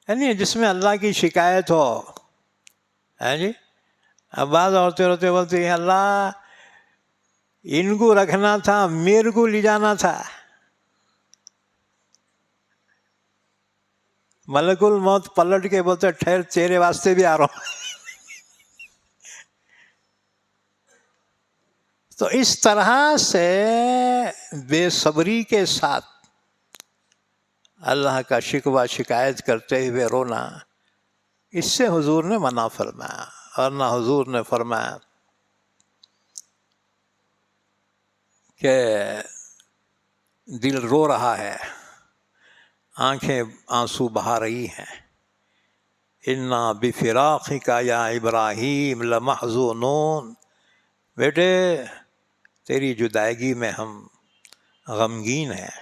S1: یعنی جس میں اللہ کی شکایت ہو۔ جی، اب بعض عورتیں روتے بولتی ہیں اللہ ان کو رکھنا تھا، میرے کو لے جانا تھا۔ ملک الموت پلٹ کے بولتے ٹھہر تیرے واسطے بھی آ رہا ہوں۔ تو اس طرح سے بے صبری کے ساتھ اللہ کا شکوہ شکایت کرتے ہوئے رونا، اس سے حضور نے منع فرمایا۔ ورنہ حضور نے فرمایا کہ دل رو رہا ہے، آنکھیں آنسو بہا رہی ہیں، انا بفراقک یا ابراہیم لمحزونون، بیٹے تیری جدائیگی میں ہم غمگین ہیں۔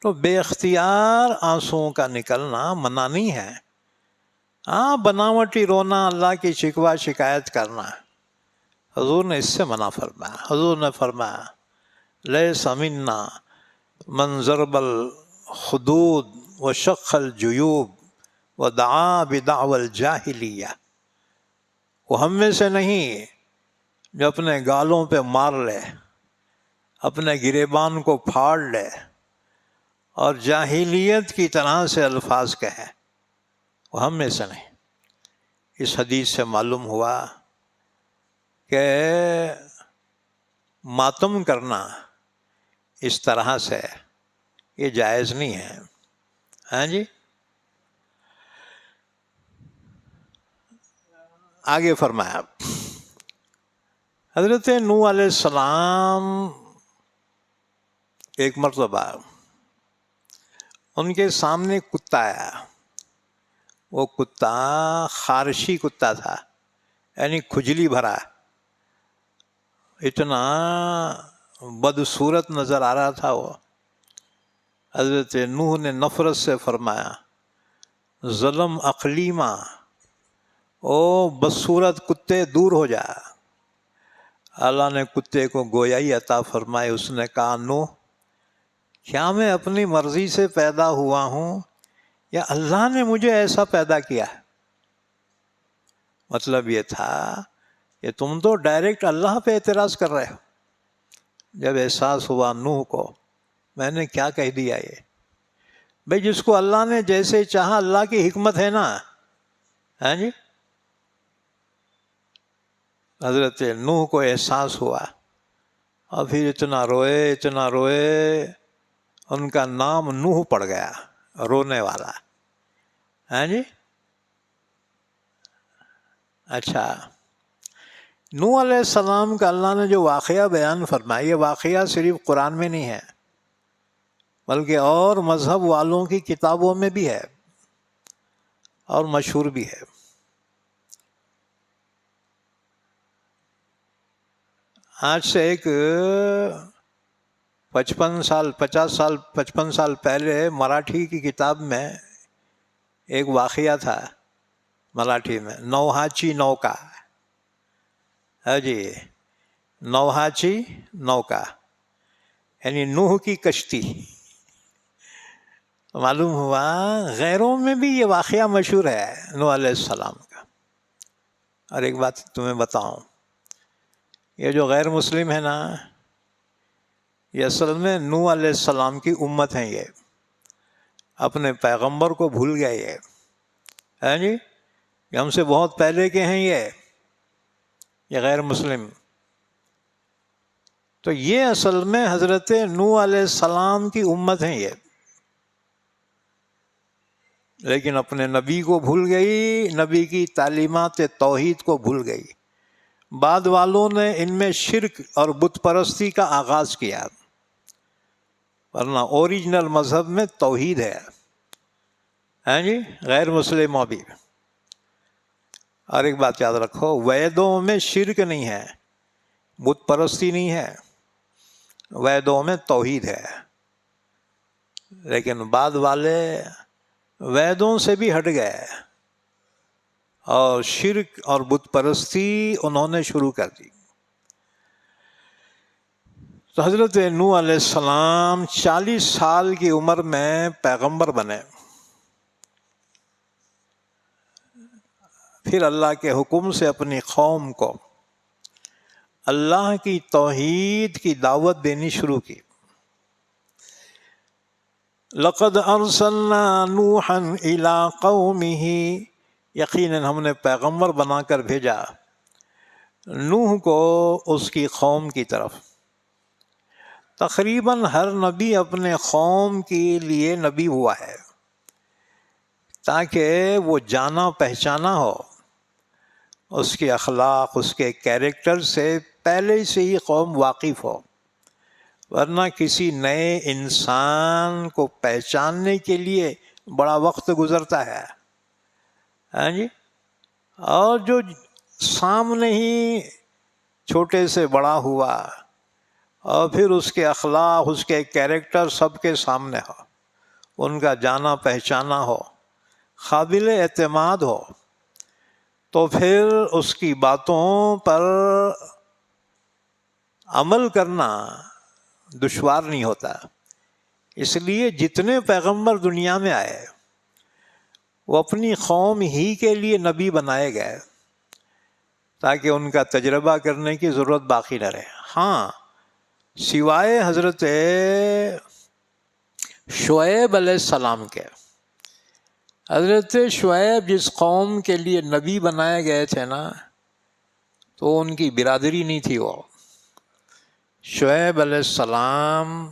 S1: تو بے اختیار آنسوؤں کا نکلنا منع نہیں ہے، ہاں بناوٹی رونا، اللہ کی شکوہ شکایت کرنا، حضور نے اس سے منع فرمایا۔ حضور نے فرمایا لیس منا من ضرب الخدود وشق الجیوب ودعا بدعوى الجاہلیہ، وہ ہم میں سے نہیں جو اپنے گالوں پہ مار لے، اپنے گریبان کو پھاڑ لے اور جاہلیت کی طرح سے الفاظ کہے، وہ ہم میں سے نہیں۔ اس حدیث سے معلوم ہوا کہ ماتم کرنا اس طرح سے یہ جائز نہیں ہے۔ ہاں جی، آگے فرمایا حضرت نوح علیہ السلام ایک مرتبہ ان کے سامنے کتا آیا، وہ کتا خارشی کتا تھا، یعنی کھجلی بھرا، اتنا بدصورت نظر آ رہا تھا وہ۔ حضرت نوح نے نفرت سے فرمایا ظلم اقلیما، او بدصورت کتے دور ہو جا۔ اللہ نے کتے کو گویائی عطا فرمائی، اس نے کہا نوح کیا میں اپنی مرضی سے پیدا ہوا ہوں یا اللہ نے مجھے ایسا پیدا کیا؟ مطلب یہ تھا کہ تم تو ڈائریکٹ اللہ پہ اعتراض کر رہے ہو۔ جب احساس ہوا نوح کو میں نے کیا کہہ دیا، یہ بھئی جس کو اللہ نے جیسے چاہا، اللہ کی حکمت ہے نا، ہاں جی۔ حضرت نوح کو احساس ہوا اور پھر اتنا روئے، ان کا نام نوح پڑ گیا، رونے والا، ہاں جی۔ اچھا، نوح علیہ السلام کا اللہ نے جو واقعہ بیان فرمایا، یہ واقعہ صرف قرآن میں نہیں ہے بلکہ اور مذہب والوں کی کتابوں میں بھی ہے اور مشہور بھی ہے۔ آج سے ایک 55 سال پہلے مراٹھی کی کتاب میں ایک واقعہ تھا، مراٹھی میں نوحاچی نوکا، ہاں جی، نوحاچی نوکا یعنی نوح کی کشتی۔ معلوم ہوا غیروں میں بھی یہ واقعہ مشہور ہے نوح علیہ السلام کا۔ اور ایک بات تمہیں بتاؤں، یہ جو غیر مسلم ہے نا، یہ اصل میں نوح علیہ السلام کی امت ہیں، یہ اپنے پیغمبر کو بھول گئے، یہ ہے جی، یہ ہم سے بہت پہلے کے ہیں، یہ غیر مسلم۔ تو یہ اصل میں حضرت نوح علیہ السلام کی امت ہیں یہ، لیکن اپنے نبی کو بھول گئی، نبی کی تعلیمات توحید کو بھول گئی۔ بعد والوں نے ان میں شرک اور بت پرستی کا آغاز کیا، ورنہ اوریجنل مذہب میں توحید ہے، ہاں جی، غیر مسلموں بھی۔ اور ایک بات یاد رکھو، ویدوں میں شرک نہیں ہے، بت پرستی نہیں ہے، ویدوں میں توحید ہے۔ لیکن بعد والے ویدوں سے بھی ہٹ گئے اور شرک اور بت پرستی انہوں نے شروع کر دی۔ تو حضرت نوح علیہ السلام 40 سال کی عمر میں پیغمبر بنے، پھر اللہ کے حکم سے اپنی قوم کو اللہ کی توحید کی دعوت دینی شروع کی۔ لقد ارسلنا نوحا الى قومه، یقیناً ہم نے پیغمبر بنا کر بھیجا نوح کو اس کی قوم کی طرف۔ تقریباً ہر نبی اپنے قوم کے لیے نبی ہوا ہے تاکہ وہ جانا پہچانا ہو اس کے اخلاق، اس کے کیریکٹر سے پہلے سے ہی قوم واقف ہو، ورنہ کسی نئے انسان کو پہچاننے کے لیے بڑا وقت گزرتا ہے. ہاں جی. اور جو سامنے ہی چھوٹے سے بڑا ہوا اور پھر اس کے اخلاق، اس کے کیریکٹر سب کے سامنے ہو، ان کا جانا پہچانا ہو، قابل اعتماد ہو، تو پھر اس کی باتوں پر عمل کرنا دشوار نہیں ہوتا. اس لیے جتنے پیغمبر دنیا میں آئے وہ اپنی قوم ہی کے لیے نبی بنائے گئے تاکہ ان کا تجربہ کرنے کی ضرورت باقی نہ رہے. ہاں، سوائے حضرت شعیب علیہ السلام کے. حضرت شعیب جس قوم کے لیے نبی بنائے گئے تھے نا، تو ان کی برادری نہیں تھی. وہ شعیب علیہ السلام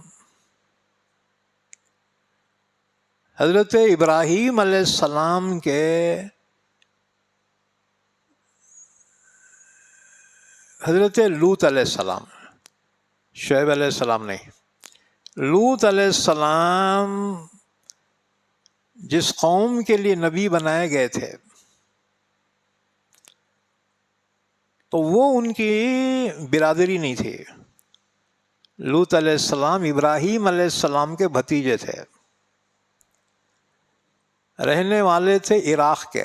S1: حضرت ابراہیم علیہ السلام کے حضرت لوط علیہ السلام، شعیب علیہ السلام نہیں، لوط علیہ السلام جس قوم کے لیے نبی بنائے گئے تھے تو وہ ان کی برادری نہیں تھی. لوط علیہ السلام ابراہیم علیہ السلام کے بھتیجے تھے، رہنے والے تھے عراق کے.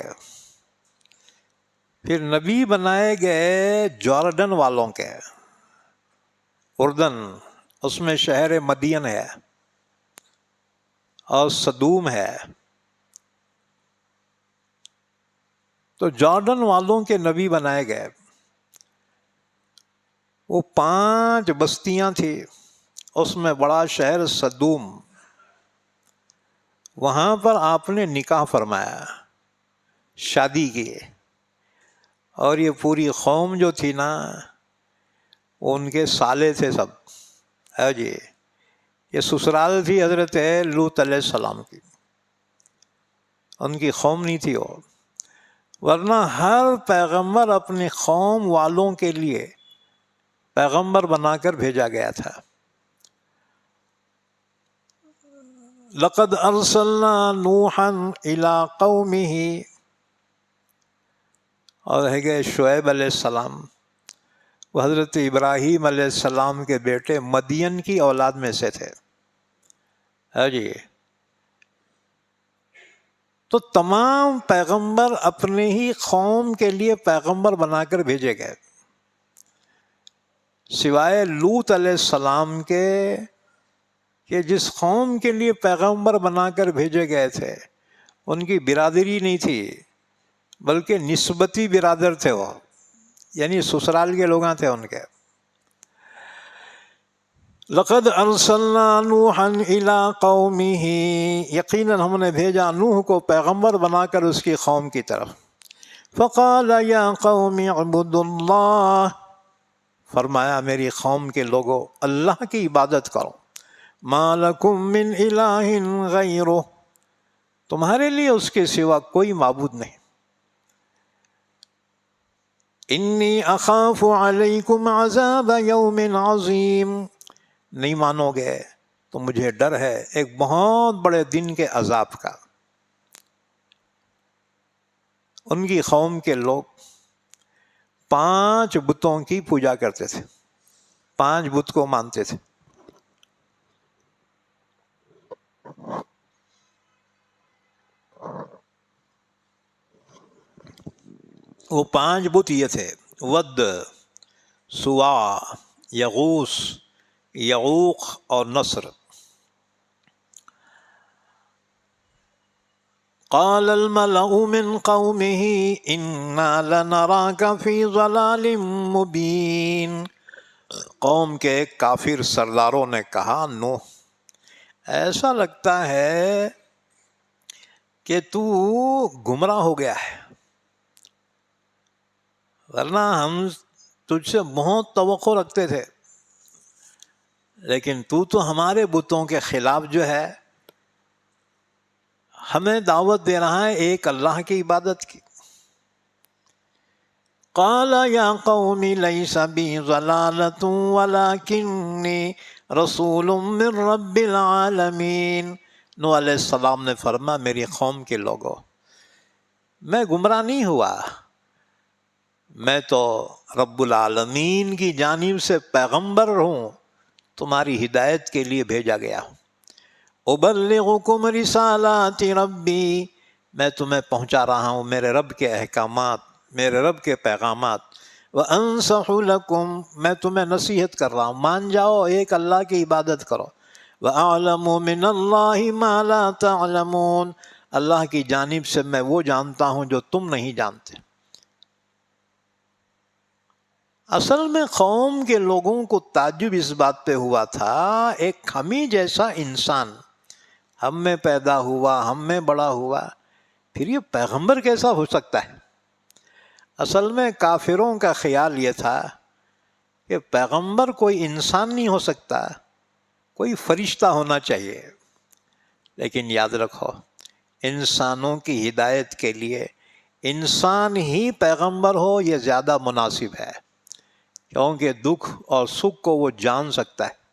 S1: پھر نبی بنائے گئے جارڈن والوں کے، اردن، اس میں شہر مدین ہے اور صدوم ہے. تو جارڈن والوں کے نبی بنائے گئے. وہ 5 بستیاں تھیں، اس میں بڑا شہر صدوم. وہاں پر آپ نے نکاح فرمایا، شادی کی. اور یہ پوری قوم جو تھی نا، وہ ان کے سالے تھے سب. ہے جی، یہ سسرال تھی حضرت لوط علیہ السلام کی، ان کی قوم نہیں تھی وہ. ورنہ ہر پیغمبر اپنی قوم والوں کے لیے پیغمبر بنا کر بھیجا گیا تھا. لقد ارسلنا نوحا الى قومه، اور ہے گئے شعیب علیہ السلام، وہ حضرت ابراہیم علیہ السلام کے بیٹے مدین کی اولاد میں سے تھے. ہے جی. تو تمام پیغمبر اپنے ہی قوم کے لیے پیغمبر بنا کر بھیجے گئے، سوائے لوط علیہ السلام کے کہ جس قوم کے لیے پیغمبر بنا کر بھیجے گئے تھے ان کی برادری نہیں تھی، بلکہ نسبتی برادر تھے وہ، یعنی سسرال کے لوگ تھے ان کے. لقد ارسلنا نوحا الى قومه، یقیناً ہم نے بھیجا نوح کو پیغمبر بنا کر اس کی قوم کی طرف. فقال یا قوم اعبدوا اللہ، فرمایا میری قوم کے لوگوں اللہ کی عبادت کرو. ما لکم من الہ غیرہ، تمہارے لیے اس کے سوا کوئی معبود نہیں. انی اخاف علیکم عذاب یوم عظیم، نہیں مانو گے تو مجھے ڈر ہے ایک بہت بڑے دن کے عذاب کا. ان کی قوم کے لوگ 5 بتوں کی پوجا کرتے تھے، 5 بت کو مانتے تھے. وہ 5 بت یہ تھے: ود، سوا، یغوث، یعوق اور نصر. قال الملأ من قومه انا لنراك في ضلال مبين، قوم کے کافر سرداروں نے کہا نوح ایسا لگتا ہے کہ تو گمراہ ہو گیا ہے، ورنہ ہم تجھ سے بہت توقع رکھتے تھے، لیکن تو ہمارے بتوں کے خلاف جو ہے ہمیں دعوت دے رہا ہے ایک اللہ کی عبادت کی. قال یا قوم لیس بی ضلالۃ ولکنی رسول من رب العالمین۔ نوح علیہ السلام نے فرمایا میری قوم کے لوگوں، میں گمراہ نہیں ہوا، میں تو رب العالمین کی جانب سے پیغمبر ہوں، تمہاری ہدایت کے لیے بھیجا گیا ہوں۔ ابلغکم رسالات ربی، میں تمہیں پہنچا رہا ہوں میرے رب کے احکامات، میرے رب کے پیغامات۔ وانصح لکم، میں تمہیں نصیحت کر رہا ہوں، مان جاؤ ایک اللہ کی عبادت کرو۔ وَأَعْلَمُ مِنَ اللَّهِ مَا لَا تَعْلَمُونَ، اللہ کی جانب سے میں وہ جانتا ہوں جو تم نہیں جانتے۔ اصل میں قوم کے لوگوں کو تعجب اس بات پہ ہوا تھا، ایک ہمیں جیسا انسان ہم میں پیدا ہوا، ہم میں بڑا ہوا، پھر یہ پیغمبر کیسا ہو سکتا ہے؟ اصل میں کافروں کا خیال یہ تھا کہ پیغمبر کوئی انسان نہیں ہو سکتا، کوئی فرشتہ ہونا چاہیے۔ لیکن یاد رکھو، انسانوں کی ہدایت کے لیے انسان ہی پیغمبر ہو یہ زیادہ مناسب ہے، کیونکہ دکھ اور سکھ کو وہ جان سکتا ہے۔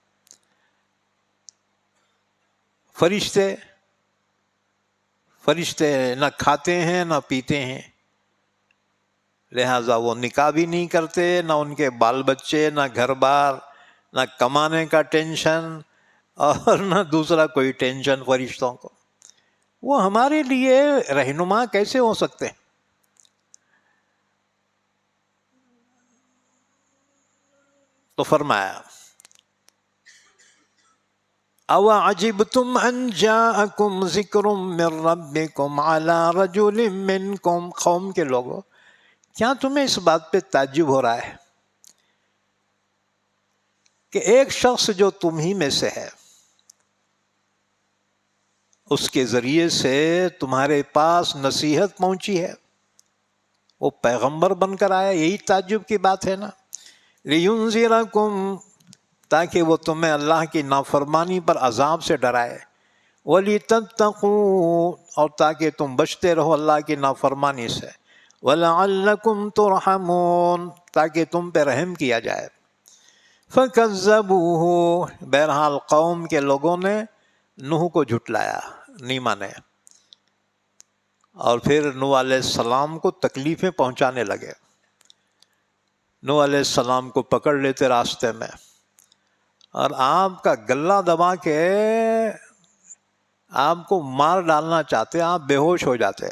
S1: فرشتے نہ کھاتے ہیں نہ پیتے ہیں، لہٰذا وہ نکاح بھی نہیں کرتے، نہ ان کے بال بچے، نہ گھر بار، نہ کمانے کا ٹینشن اور نہ دوسرا کوئی ٹینشن فرشتوں کو۔ وہ ہمارے لیے رہنما کیسے ہو سکتے ہیں؟ تو فرمایا او عجبتم ان جاءکم ذکر من ربکم علی رجل منکم، قوم کے لوگوں کیا تمہیں اس بات پہ تعجب ہو رہا ہے کہ ایک شخص جو تم ہی میں سے ہے، اس کے ذریعے سے تمہارے پاس نصیحت پہنچی ہے، وہ پیغمبر بن کر آیا، یہی تعجب کی بات ہے نا۔ لِيُنذِرَكُمْ، تاکہ وہ تمہیں اللہ کی نافرمانی پر عذاب سے ڈرائے، وَلِتَتَّقُوا، اور تاکہ تم بچتے رہو اللہ کی نافرمانی سے، وَلَعَلَّكُمْ تُرْحَمُونَ، تاکہ تم پہ رحم کیا جائے۔ فَكَذَّبُوهُ، بہرحال قوم کے لوگوں نے نوح کو جھٹلایا، نہیں مانے، اور پھر نوح علیہ السلام کو تکلیفیں پہنچانے لگے۔ نوح علیہ السلام کو پکڑ لیتے راستے میں اور آپ کا گلہ دبا کے آپ کو مار ڈالنا چاہتے، آپ بے ہوش ہو جاتے،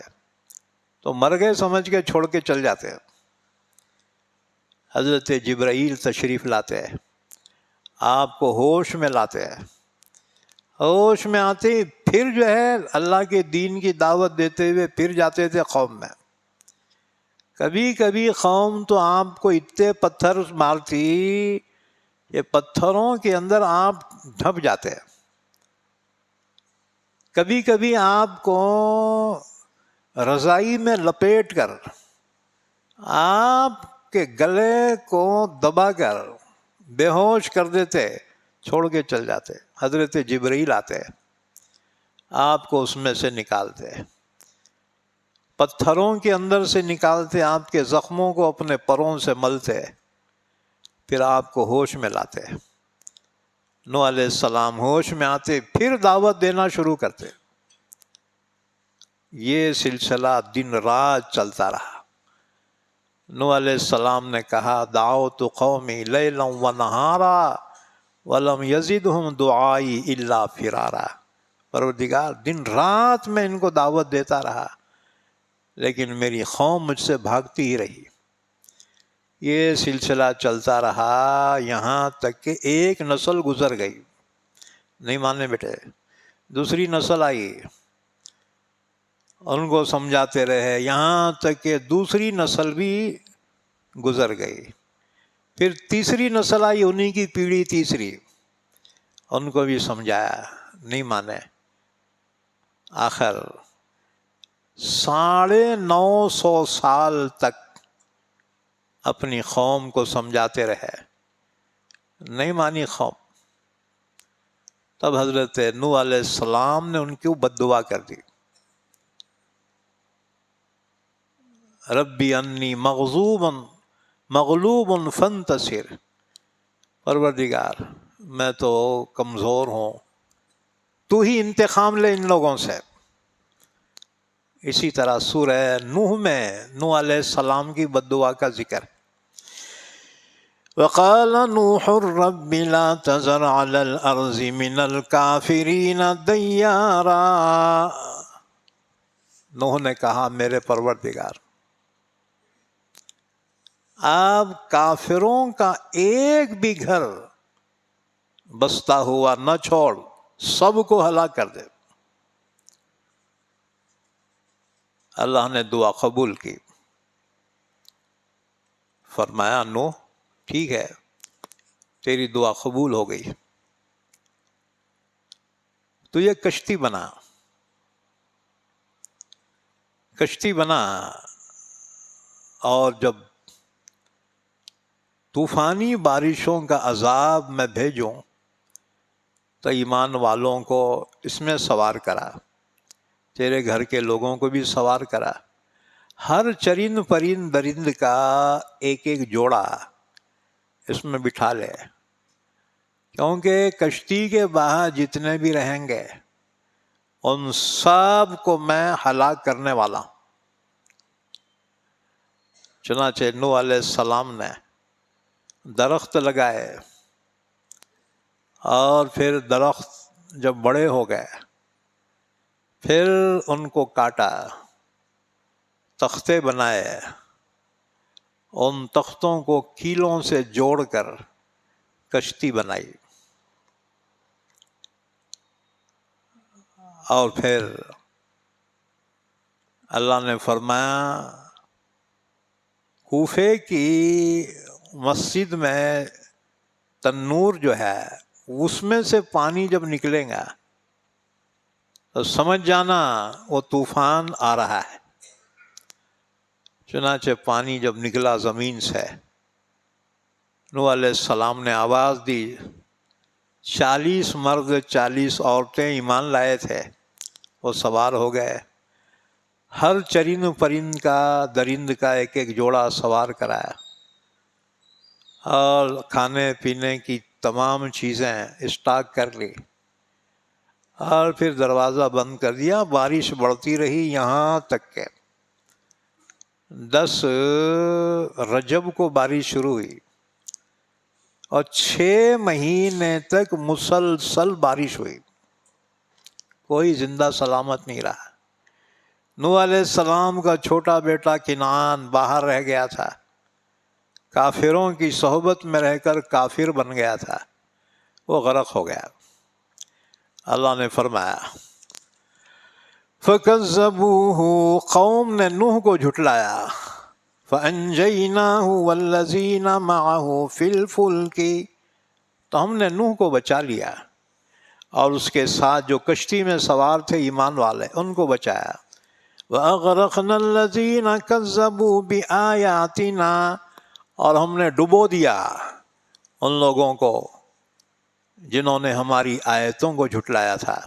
S1: تو مر گئے سمجھ کے چھوڑ کے چل جاتے۔ حضرت جبرائیل تشریف لاتے، آپ کو ہوش میں لاتے، ہوش میں آتے پھر جو ہے اللہ کے دین کی دعوت دیتے ہوئے پھر جاتے تھے قوم میں۔ کبھی کبھی قوم تو آپ کو اتنے پتھر مارتی کہ پتھروں کے اندر آپ ڈھب جاتے۔ کبھی کبھی آپ کو رضائی میں لپیٹ کر آپ کے گلے کو دبا کر بے ہوش کر دیتے، چھوڑ کے چل جاتے۔ حضرت جبرائیل آتے، آپ کو اس میں سے نکالتے، پتھروں کے اندر سے نکالتے، آپ کے زخموں کو اپنے پروں سے ملتے، پھر آپ کو ہوش میں لاتے۔ نوح علیہ السلام ہوش میں آتے، پھر دعوت دینا شروع کرتے۔ یہ سلسلہ دن رات چلتا رہا۔ نوح علیہ السلام نے کہا دعوت قومی لیلا ونہارا ولم یزدہم دعائی الا فرارا، پروردگار دن رات میں ان کو دعوت دیتا رہا لیکن میری قوم مجھ سے بھاگتی ہی رہی۔ یہ سلسلہ چلتا رہا یہاں تک کہ ایک نسل گزر گئی، نہیں ماننے بیٹے، دوسری نسل آئی، ان کو سمجھاتے رہے یہاں تک کہ دوسری نسل بھی گزر گئی، پھر تیسری نسل آئی، انہی کی پیڑھی تیسری، ان کو بھی سمجھایا، نہیں مانے، آخر 950 سال تک اپنی قوم کو سمجھاتے رہے، نہیں مانی قوم۔ تب حضرت نوح علیہ السلام نے ان کو بد دعا کر دی، ربی انی مغضوبا مغلوب فانتصر، پروردگار میں تو کمزور ہوں، تو ہی انتقام لے ان لوگوں سے۔ اسی طرح سورہ نوح میں نوح علیہ السلام کی بد دعا کا ذکر، وقال نوح رب لا تذر على الارض من الكافرین دیارا، نوح نے کہا میرے پروردگار آپ کافروں کا ایک بھی گھر بستا ہوا نہ چھوڑ، سب کو ہلاک کر دے۔ اللہ نے دعا قبول کی، فرمایا نوح ٹھیک ہے تیری دعا قبول ہو گئی، تو یہ کشتی بنا، کشتی بنا، اور جب طوفانی بارشوں کا عذاب میں بھیجوں تو ایمان والوں کو اس میں سوار کرا، تیرے گھر کے لوگوں کو بھی سوار کرا، ہر چرند پرند درند کا ایک ایک جوڑا اس میں بٹھا لے، کیونکہ کشتی کے باہر جتنے بھی رہیں گے ان سب کو میں ہلاک کرنے والا ہوں۔ چنانچہ نوح علیہ السلام نے درخت لگائے، اور پھر درخت جب بڑے ہو گئے پھر ان کو کاٹا، تختے بنائے، ان تختوں کو کیلوں سے جوڑ کر کشتی بنائی، اور پھر اللہ نے فرمایا کوفے کی مسجد میں تنور جو ہے اس میں سے پانی جب نکلے گا تو سمجھ جانا وہ طوفان آ رہا ہے۔ چنانچہ پانی جب نکلا زمین سے، نوح علیہ السلام نے آواز دی، 40 مرد 40 عورتیں ایمان لائے تھے، وہ سوار ہو گئے، ہر چرند پرند کا درند کا ایک ایک جوڑا سوار کرایا، اور کھانے پینے کی تمام چیزیں اسٹاک کر لی، اور پھر دروازہ بند کر دیا۔ بارش بڑھتی رہی یہاں تک کہ 10 رجب کو بارش شروع ہوئی، اور 6 مہینے تک مسلسل بارش ہوئی، کوئی زندہ سلامت نہیں رہا۔ نوح علیہ السلام کا چھوٹا بیٹا کنعان باہر رہ گیا تھا، کافروں کی صحبت میں رہ کر کافر بن گیا تھا، وہ غرق ہو گیا۔ اللہ نے فرمایا فَكَذَّبُوهُ، قوم نے نوح کو جھٹلایا، فَأَنْجَيْنَاهُ وَالَّذِينَ مَعَهُ فِي الْفُلْكِ، تو ہم نے نوح کو بچا لیا اور اس کے ساتھ جو کشتی میں سوار تھے ایمان والے ان کو بچایا۔ وَأَغْرَقْنَا الَّذِينَ كَذَّبُوا بِآيَاتِنَا، اور ہم نے ڈبو دیا ان لوگوں کو جنہوں نے ہماری آیتوں کو جھٹلایا تھا۔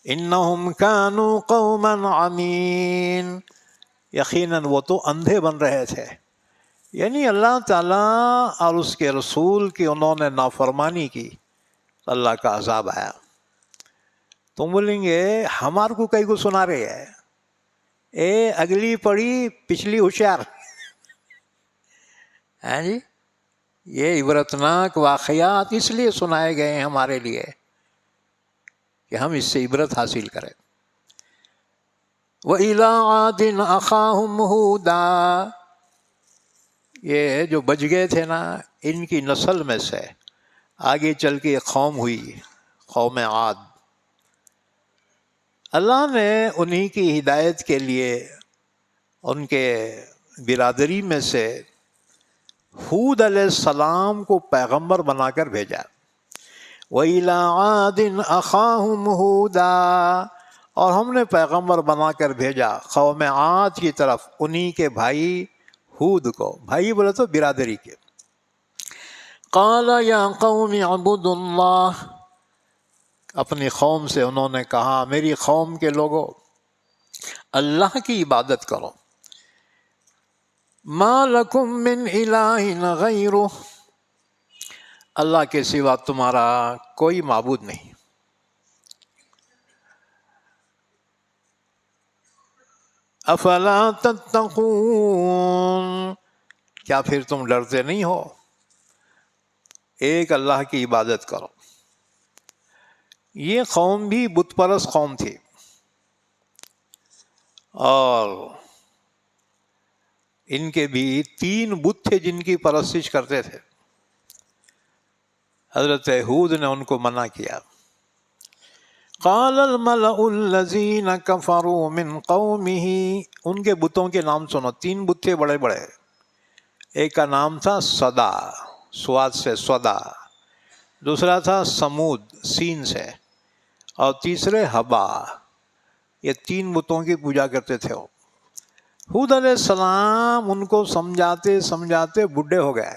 S1: اِنَّهُمْ كَانُوا قَوْمًا عَمِينَ، یقیناً وہ تو اندھے بن رہے تھے، یعنی اللہ تعالیٰ اور اس کے رسول کی انہوں نے نافرمانی کی، اللہ کا عذاب آیا۔ تم بولیں گے ہمارے کو کئی کو سنا رہے ہے، اے اگلی پڑی پچھلی ہوشیار، ہاں جی، یہ عبرتناک واقعات اس لیے سنائے گئے ہیں ہمارے لیے کہ ہم اس سے عبرت حاصل کریں۔ وَإِلَىٰ عَادٍ أَخَاهُمْ هُودًا، یہ جو بچ گئے تھے نا ان کی نسل میں سے آگے چل کے ایک قوم ہوئی، قوم عاد۔ اللہ نے انہی کی ہدایت کے لیے ان کے برادری میں سے ہود علیہ السلام کو پیغمبر بنا کر بھیجا۔ وَإِلَىٰ عَادٍ أَخَاهُمْ هُودًا، اور ہم نے پیغمبر بنا کر بھیجا قوم عاد کی طرف انہی کے بھائی ہود کو، بھائی بولے تو برادری کے۔ قَالَ يَا قَوْمِ اعْبُدُوا اللَّهَ، اپنی قوم سے انہوں نے کہا میری قوم کے لوگوں اللہ کی عبادت کرو۔ ما لکم من الہ غیرہ، اللہ کے سوا تمہارا کوئی معبود نہیں۔ افلا تتقون، کیا پھر تم ڈرتے نہیں ہو؟ ایک اللہ کی عبادت کرو۔ یہ قوم بھی بت پرست قوم تھی، اور ان کے بھی 3 بت تھے جن کی پرستش کرتے تھے۔ حضرت ہود نے ان کو منع کیا۔ قال الملأ الذین کفروا من قومہ، ان کے بتوں کے نام سنو، 3 بت تھے بڑے بڑے۔ ایک کا نام تھا صدا، سواد سے صدا، دوسرا تھا سمود، سین سے، اور تیسرے ہبا۔ یہ 3 بتوں کی پوجا کرتے تھے وہ۔ ہود علیہ السلام ان کو سمجھاتے سمجھاتے بڈھے ہو گئے،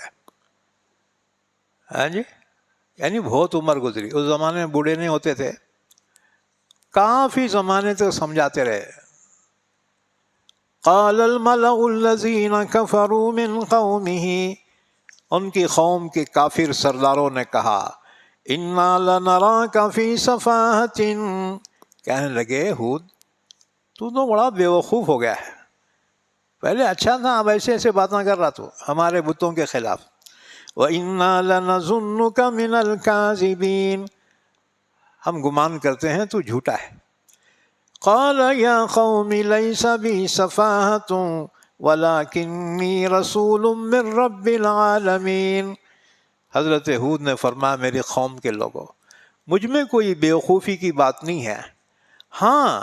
S1: ہاں جی، یعنی بہت عمر گزری۔ اس زمانے میں بوڑھے نہیں ہوتے تھے، کافی زمانے تک سمجھاتے رہے۔ قال الملأ الذین کفروا من قومہ، ان کی قوم کے کافر سرداروں نے کہا، انا لنراک فی سفاہۃ، کہنے لگے ہود تو بڑا بیوقوف ہو گیا ہے، پہلے اچھا تھا، اب ایسے ایسے باتیں کر رہا تو ہمارے بتوں کے خلاف۔ وَإِنَّا لَنَظُنُّكَ مِنَ الْكَاذِبِينَ، ہم گمان کرتے ہیں تو جھوٹا ہے۔ قَالَ يَا قَوْمِ لَيْسَ بِي سَفَاهَةٌ وَلَكِنِّي رَسُولٌ مِّن رَّبِّ الْعَالَمِينَ، حضرت ہود نے فرمایا میری قوم کے لوگوں، مجھ میں کوئی بیوقوفی کی بات نہیں ہے، ہاں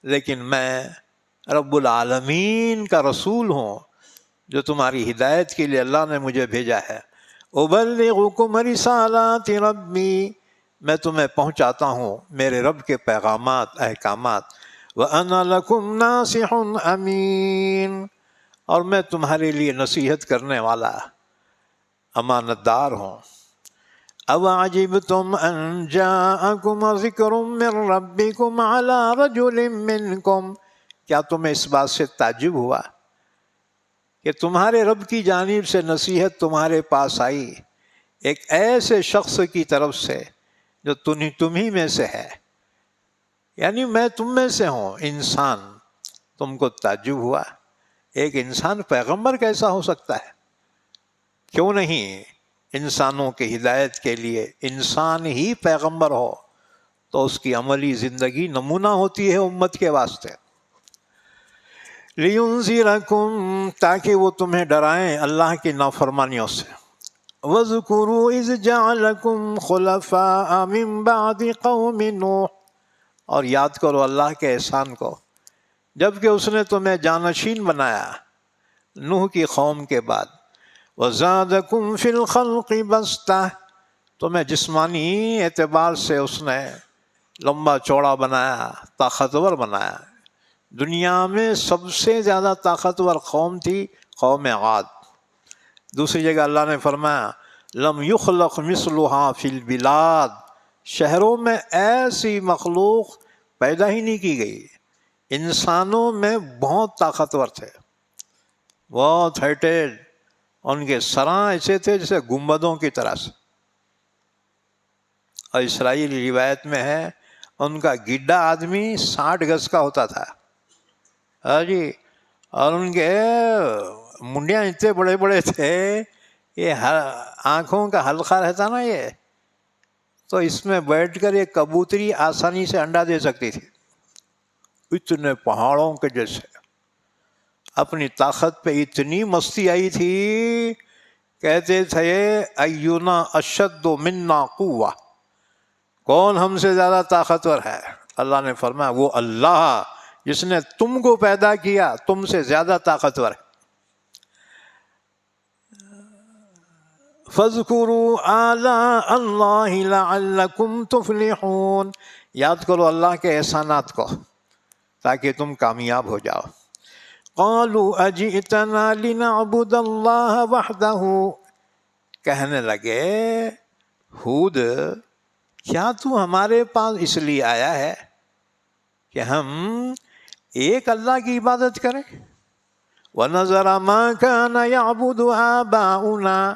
S1: لیکن میں رب العالمین کا رسول ہوں، جو تمہاری ہدایت کے لیے اللہ نے مجھے بھیجا ہے۔ ابلغکم رسالات ربی، میں تمہیں پہنچاتا ہوں میرے رب کے پیغامات، احکامات۔ وانا لکم ناصح امین، اور میں تمہارے لیے نصیحت کرنے والا امانت دار ہوں۔ اوعجبتم ان جاءکم ذکر من ربکم علی رجل منکم، کیا تمہیں اس بات سے تعجب ہوا کہ تمہارے رب کی جانب سے نصیحت تمہارے پاس آئی ایک ایسے شخص کی طرف سے جو تمہیں میں سے ہے، یعنی میں تم میں سے ہوں انسان، تم کو تعجب ہوا؟ ایک انسان پیغمبر کیسا ہو سکتا ہے؟ کیوں نہیں انسانوں کی ہدایت کے لیے انسان ہی پیغمبر ہو تو اس کی عملی زندگی نمونہ ہوتی ہے امت کے واسطے۔ لِيُنذِرَكُمْ، تاکہ وہ تمہیں ڈرائیں اللہ کی نافرمانیوں سے۔ وَاذْكُرُوا إِذْ جَعَلَكُمْ خُلَفَاءَ مِن بَعْدِ قَوْمِ نُوحٍ، اور یاد کرو اللہ کے احسان کو جبکہ اس نے تمہیں جانشین بنایا نوح کی قوم کے بعد۔ وَزَادَكُمْ فِي الْخَلْقِ بَسْطَةً، تمہیں جسمانی اعتبار سے اس نے لمبا چوڑا بنایا، طاقتور بنایا۔ دنیا میں سب سے زیادہ طاقتور قوم تھی قوم عاد۔ دوسری جگہ اللہ نے فرمایا لم یخلق مثلها فی البلاد، شہروں میں ایسی مخلوق پیدا ہی نہیں کی گئی۔ انسانوں میں بہت طاقتور تھے، بہت ہائٹیڈ، ان کے سراں ایسے تھے جیسے گنبدوں کی طرح سے۔ اور اسرائیلی روایت میں ہے ان کا گڈا آدمی 60 گز کا ہوتا تھا، ہاں جی، اور ان کے منڈیاں اتنے بڑے بڑے تھے، یہ آنکھوں کا حلقہ رہتا نا یہ، تو اس میں بیٹھ کر یہ کبوتری آسانی سے انڈا دے سکتی تھی، اتنے پہاڑوں کے جیسے۔ اپنی طاقت پہ اتنی مستی آئی تھی، کہتے تھے اینا اشد منا قوہ، کون ہم سے زیادہ طاقتور ہے؟ اللہ نے فرمایا وہ اللہ جس نے تم کو پیدا کیا تم سے زیادہ طاقتور ہے۔ فَاذْكُرُوا آلَاءَ اللَّهِ لَعَلَّكُمْ تُفْلِحُونَ، یاد کرو اللہ کے احسانات کو تاکہ تم کامیاب ہو جاؤ۔ قَالُوا أَجِئْتَنَا لِنَعْبُدَ اللَّهَ وَحْدَهُ، کہنے لگے ہود کیا تو ہمارے پاس اس لیے آیا ہے کہ ہم ایک اللہ کی عبادت کریں؟ وَنَذَرَ مَا كَانَ يَعْبُدُ آبَاؤُنَا،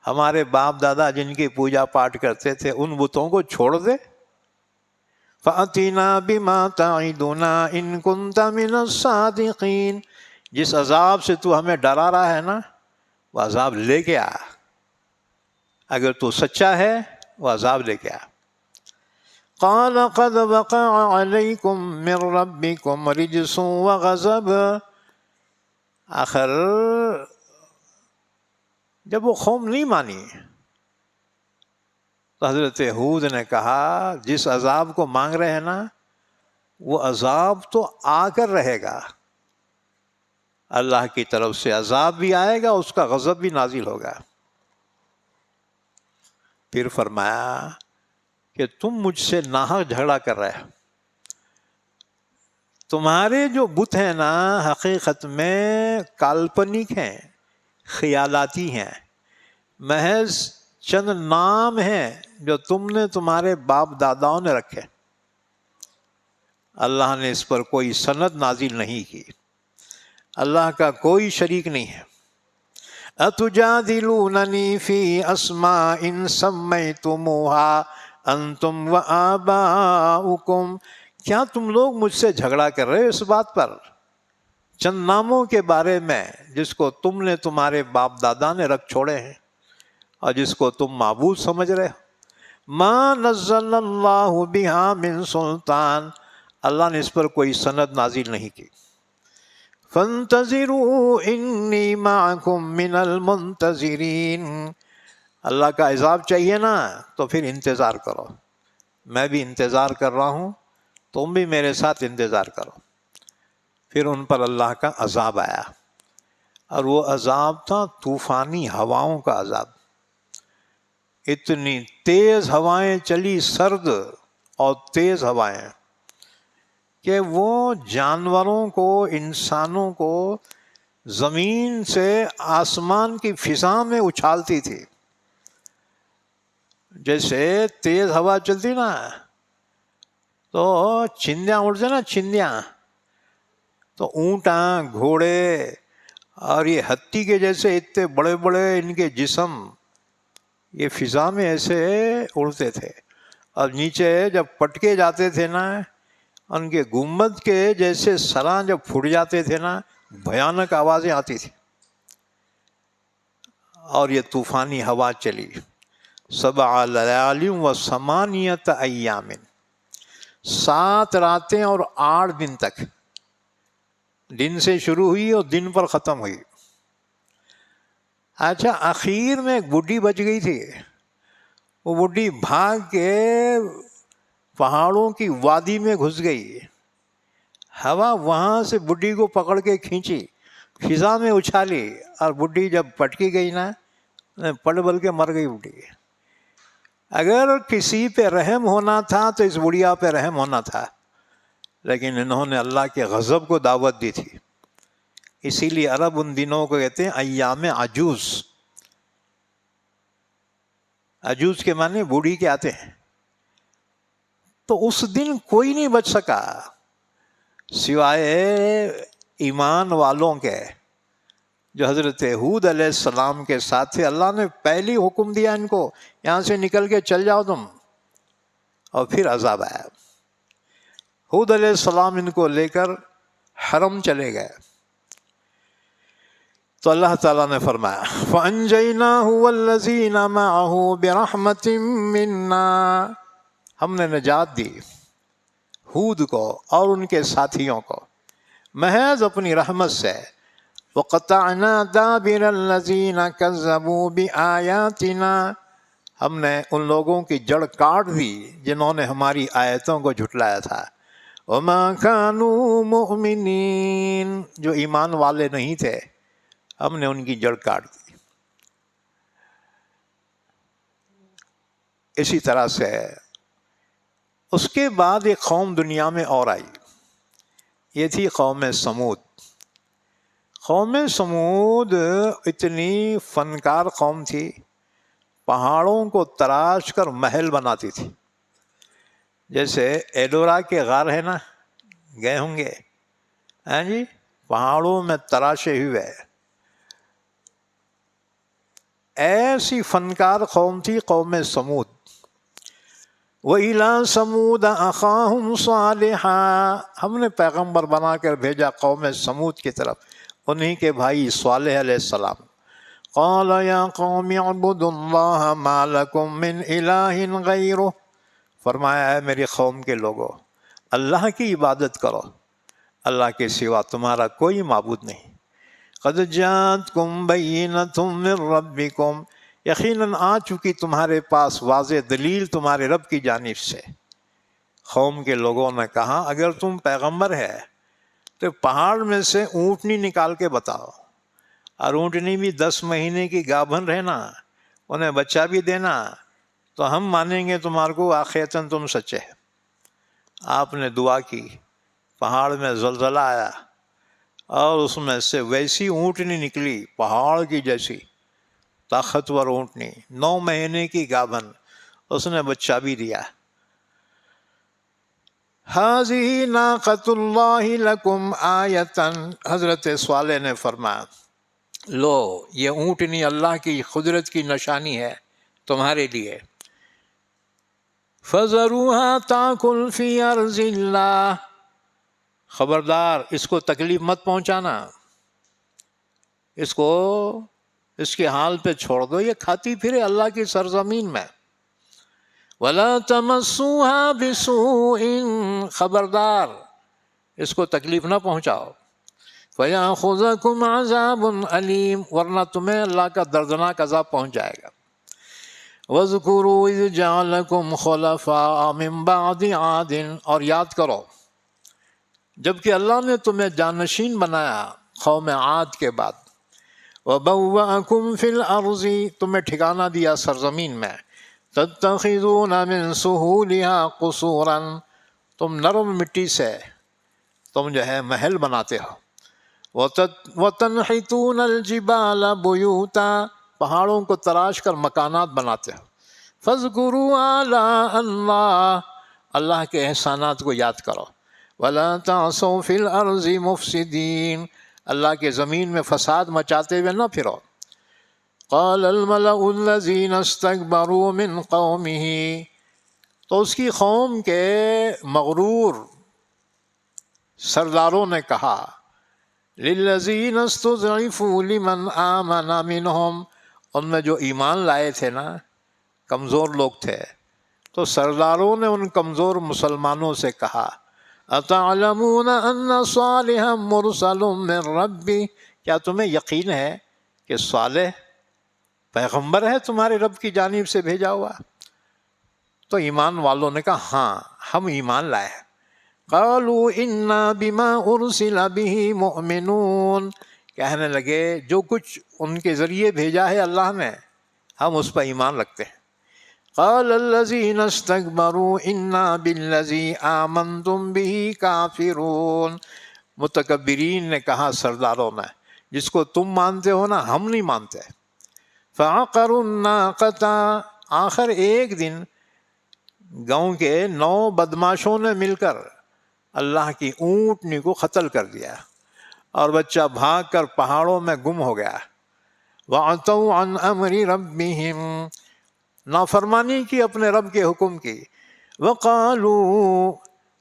S1: ہمارے باپ دادا جن کی پوجا پاٹ کرتے تھے ان بتوں کو چھوڑ دے. فَأْتِنَا بِمَا تَعِدُنَا إِن كُنتَ مِنَ الصَّادِقِينَ، جس عذاب سے تو ہمیں ڈرا رہا ہے نا وہ عذاب لے کے آ، اگر تو سچا ہے وہ عذاب لے کے آ. قَالَ قَدْ وَقَعَ عَلَيْكُم مِّن رَّبِّكُمْ رِجْسٌ وَغَضَبٌ، آخر جب وہ قوم نہیں مانی تو حضرت ہود نے کہا جس عذاب کو مانگ رہے ہیں نا وہ عذاب تو آ کر رہے گا، اللہ کی طرف سے عذاب بھی آئے گا، اس کا غضب بھی نازل ہوگا. پھر فرمایا کہ تم مجھ سے ناحق جھگڑا کر رہے ہو، تمہارے جو بت ہیں نا حقیقت میں کالپنک ہیں، خیالاتی ہیں، محض چند نام ہیں جو تم نے تمہارے باپ داداؤں نے رکھے، اللہ نے اس پر کوئی سند نازل نہیں کی، اللہ کا کوئی شریک نہیں ہے. اتجادلوننی فی اسماء سمیتموہا انتم وآباؤکم، کیا تم لوگ مجھ سے جھگڑا کر رہے ہو اس بات پر، چند ناموں کے بارے میں جس کو تم نے تمہارے باپ دادا نے رکھ چھوڑے ہیں اور جس کو تم معبود سمجھ رہے ہو. ما نزل اللہ بہا من سلطان، اللہ نے اس پر کوئی سند نازل نہیں کی. فانتظروا انی معکم من المنتظرین، اللہ کا عذاب چاہیے نا تو پھر انتظار کرو، میں بھی انتظار کر رہا ہوں، تم بھی میرے ساتھ انتظار کرو. پھر ان پر اللہ کا عذاب آیا، اور وہ عذاب تھا طوفانی ہواؤں کا عذاب. اتنی تیز ہوائیں چلی، سرد اور تیز ہوائیں، کہ وہ جانوروں کو، انسانوں کو زمین سے آسمان کی فضا میں اچھالتی تھی. جیسے تیز ہوا چلتی نا تو چندیاں اڑتے نا، چندیاں، تو اونٹاں، گھوڑے اور یہ ہتھی کے جیسے اتنے بڑے بڑے ان کے جسم یہ فضا میں ایسے اڑتے تھے، اور نیچے جب پٹکے جاتے تھے نا ان کے گنبد کے جیسے سراں جب پھٹ جاتے تھے نا بھیانک آوازیں آتی تھی. اور یہ طوفانی ہوا چلی 7 لیال و 8 ایام، 7 راتیں اور 8 دن تک، دن سے شروع ہوئی اور دن پر ختم ہوئی. اچھا اخیر میں ایک بڈھی بچ گئی تھی، وہ بڈھی بھاگ کے پہاڑوں کی وادی میں گھس گئی، ہوا وہاں سے بڈھی کو پکڑ کے کھینچی، فضا میں اچھالی، اور بڈھی جب پٹکی گئی نا پڑ بل کے مر گئی بڈھی. اگر کسی پہ رحم ہونا تھا تو اس بڑھیا پہ رحم ہونا تھا، لیکن انہوں نے اللہ کے غضب کو دعوت دی تھی. اسی لیے عرب ان دنوں کو کہتے ہیں ایام عجوز. عجوز کے معنی بوڑھی کے آتے ہیں. تو اس دن کوئی نہیں بچ سکا سوائے ایمان والوں کے جو حضرت ہود علیہ السلام کے ساتھ تھے. اللہ نے پہلی حکم دیا ان کو یہاں سے نکل کے چل جاؤ تم، اور پھر عذاب آیا. ہود علیہ السلام ان کو لے کر حرم چلے گئے تو اللہ تعالیٰ نے فرمایا فَأَنْجَيْنَاهُ وَالَّذِينَ مَعَهُ بِرَحْمَةٍ مِّنَّا، ہم نے نجات دی ہود کو اور ان کے ساتھیوں کو محض اپنی رحمت سے. وَقَطَعْنَا دَابِرَ الَّذِينَ كَذَّبُوا بِآيَاتِنَا، ہم نے ان لوگوں کی جڑ کاٹ دی جنہوں نے ہماری آیتوں کو جھٹلایا تھا. وَمَا كَانُوا مُؤْمِنِينَ، جو ایمان والے نہیں تھے ہم نے ان کی جڑ کاٹ دی. اسی طرح سے اس کے بعد ایک قوم دنیا میں اور آئی، یہ تھی قوم سمود. قوم سمود اتنی فنکار قوم تھی، پہاڑوں کو تراش کر محل بناتی تھی. جیسے ایلورا کے غار ہے نا، گئے ہوں گے، ہاں جی، پہاڑوں میں تراشے ہوئے. ایسی فنکار قوم تھی قوم سمود. وَإِلَىٰ ثَمُودَ أَخَاهُمْ صَالِحًا، ہم نے پیغمبر بنا کر بھیجا قوم سمود کی طرف، انہی کے بھائی صالح علیہ السلام. قَالَ يَا قَوْمِ اعْبُدُوا اللَّهَ مَا لَكُم مِّنْ إِلَٰهٍ غَيْرُهُ، فرمایا ہے میری قوم کے لوگوں، اللہ کی عبادت کرو، اللہ کے سوا تمہارا کوئی معبود نہیں. قَدْ جَاءَتْكُم بَيِّنَةٌ مِّن رَّبِّكُمْ، یقیناً آ چکی تمہارے پاس واضح دلیل تمہارے رب کی جانب سے. قوم کے لوگوں نے کہا اگر تم پیغمبر ہے تو پہاڑ میں سے اونٹنی نکال کے بتاؤ، اور اونٹنی بھی 10 مہینے کی گابھن رہنا، انہیں بچہ بھی دینا، تو ہم مانیں گے تمہارے کو واقعتاً تم سچے. آپ نے دعا کی، پہاڑ میں زلزلہ آیا اور اس میں سے ویسی اونٹنی نکلی پہاڑ کی جیسی، طاقتور اونٹنی، 9 مہینے کی گابھن، اس نے بچہ بھی دیا. هَذِهِ نَاقَةُ اللَّهِ لَكُمْ آیَةً، حضرت صالح نے فرمایا لو یہ اونٹنی اللہ کی قدرت کی نشانی ہے تمہارے لیے. فَذَرُوهَا تَأْكُلْ فِي أَرْضِ اللَّهِ، خبردار اس کو تکلیف مت پہنچانا، اس کے حال پہ چھوڑ دو، یہ کھاتی پھرے اللہ کی سرزمین میں. وَلَا تَمَسُّوهَا بِسُوءٍ، خبردار اس کو تکلیف نہ پہنچاؤ. فَيَأْخُذَكُمْ عَذَابٌ أَلِيمٌ، ورنہ تمہیں اللہ کا دردناک عذاب پہنچ جائے گا. وَاذْكُرُوا إِذْ جَعَلَكُمْ خُلَفَاءَ مِن بَعْدِ عَادٍ، اور یاد کرو جبکہ اللہ نے تمہیں جانشین بنایا قوم عاد کے بعد. وَبَوَّأَكُمْ فِي الْأَرْضِ، تمہیں ٹھکانہ دیا سرزمین میں. تَتَّخِذُونَ مِن سُهُولِهَا قُصُورًا، تم نرم مٹی سے تم جو ہے محل بناتے ہو. وَتَنْحِتُونَ الْجِبَالَ بُيُوتًا، پہاڑوں کو تراش کر مکانات بناتے ہو. فَاذْكُرُوا آلَاءَ اللَّهِ، اللہ کے احسانات کو یاد کرو. وَلَا تَعْثَوْا فِي الْأَرْضِ مُفْسِدِينَ، اللہ کے زمین میں فساد مچاتے ہوئے نہ پھرو. قَالَ الْمَلَأُ الَّذِينَ اسْتَكْبَرُوا مِنْ قَوْمِهِ، تو اس کی قوم کے مغرور سرداروں نے کہا لِلَّذِينَ اسْتُضْعِفُوا لِمَنْ آمَنَ مِنْهُمْ، ان میں جو ایمان لائے تھے نا، کمزور لوگ تھے، تو سرداروں نے ان کمزور مسلمانوں سے کہا اَتَعْلَمُونَ أَنَّ صَالِحًا مُرْسَلٌ مِّن رَّبِّهِ، کیا تمہیں یقین ہے کہ صالح پیغمبر ہے تمہارے رب کی جانب سے بھیجا ہوا؟ تو ایمان والوں نے کہا ہاں ہم ایمان لائے. قَالُوا إِنَّا بِمَا أُرْسِلَ بِهِ مُؤْمِنُونَ، کہنے لگے جو کچھ ان کے ذریعے بھیجا ہے اللہ نے ہم اس پر ایمان رکھتے ہیں. قَالَ الَّذِينَ اسْتَكْبَرُوا إِنَّا بِالَّذِي آمَنْتُمْ بِهِ كَافِرُونَ، متکبرین نے کہا سرداروں نے جس کو تم مانتے ہو نا ہم نہیں مانتے. فَعَقَرُوا النَّاقَةَ، آخر ایک دن گاؤں کے 9 بدماشوں نے مل کر اللہ کی اونٹنی کو قتل کر دیا اور بچہ بھاگ کر پہاڑوں میں گم ہو گیا. وَعَتَوْا عَنْ أَمْرِ رَبِّهِمْ، نافرمانی کی اپنے رب کے حکم کی. وَقَالُوا،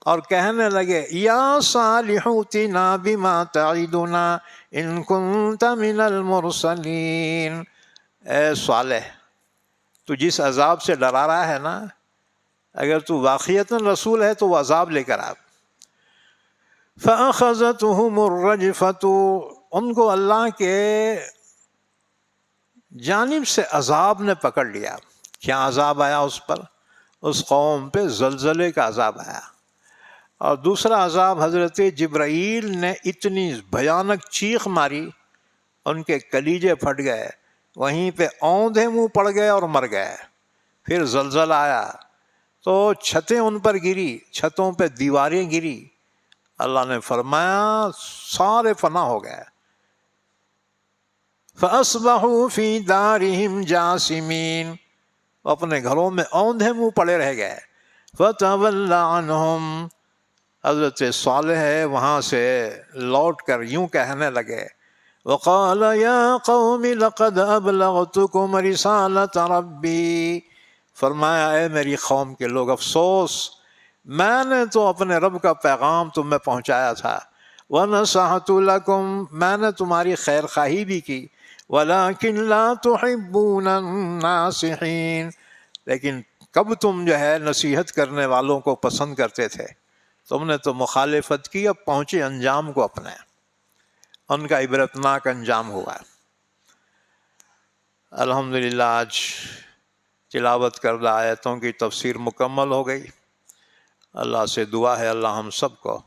S1: اور کہنے لگے یا صالح ائتنا بما تعدنا ان كنت من المرسلین، اے صالح تو جس عذاب سے ڈرا رہا ہے نا، اگر تو واقعتاً رسول ہے تو وہ عذاب لے کر آ. فَأَخَذَتْهُمُ الرَّجْفَةُ، ان کو اللہ کے جانب سے عذاب نے پکڑ لیا. کیا عذاب آیا اس پر؟ اس قوم پہ زلزلے کا عذاب آیا. اور دوسرا عذاب حضرت جبرائیل نے اتنی بھیانک چیخ ماری ان کے کلیجے پھٹ گئے، وہیں پہ اوندھے منہ پڑ گئے اور مر گئے. پھر زلزلہ آیا تو چھتیں ان پر گری، چھتوں پہ دیواریں گری، اللہ نے فرمایا سارے فنا ہو گئے. فَأَصْبَحُوا فِي دَارِهِمْ جَاثِمِينَ، اپنے گھروں میں اوندھے منہ پڑے رہ گئے. فَتَوَلَّ عَنْهُمْ، حضرت صالح ہے وہاں سے لوٹ کر یوں کہنے لگے وقال یا قوم لقد ابلغتکم رسالۃ ربی، فرمایا اے میری قوم کے لوگ افسوس، میں نے تو اپنے رب کا پیغام تم میں پہنچایا تھا، وَنَصَحْتُ لَكُمْ، میں نے تمہاری خیر خواہی بھی کی، وَلَكِنْ لَا تُحِبُّونَ النَّاصِحِينَ، لیکن کب تم جو ہے نصیحت کرنے والوں کو پسند کرتے تھے، تم نے تو مخالفت کی، اب پہنچے انجام کو اپنے، ان کا عبرتناک انجام ہوا۔ الحمدللہ آج تلاوت کردہ آیتوں کی تفسیر مکمل ہو گئی۔ اللہ سے دعا ہے اللہ ہم سب کو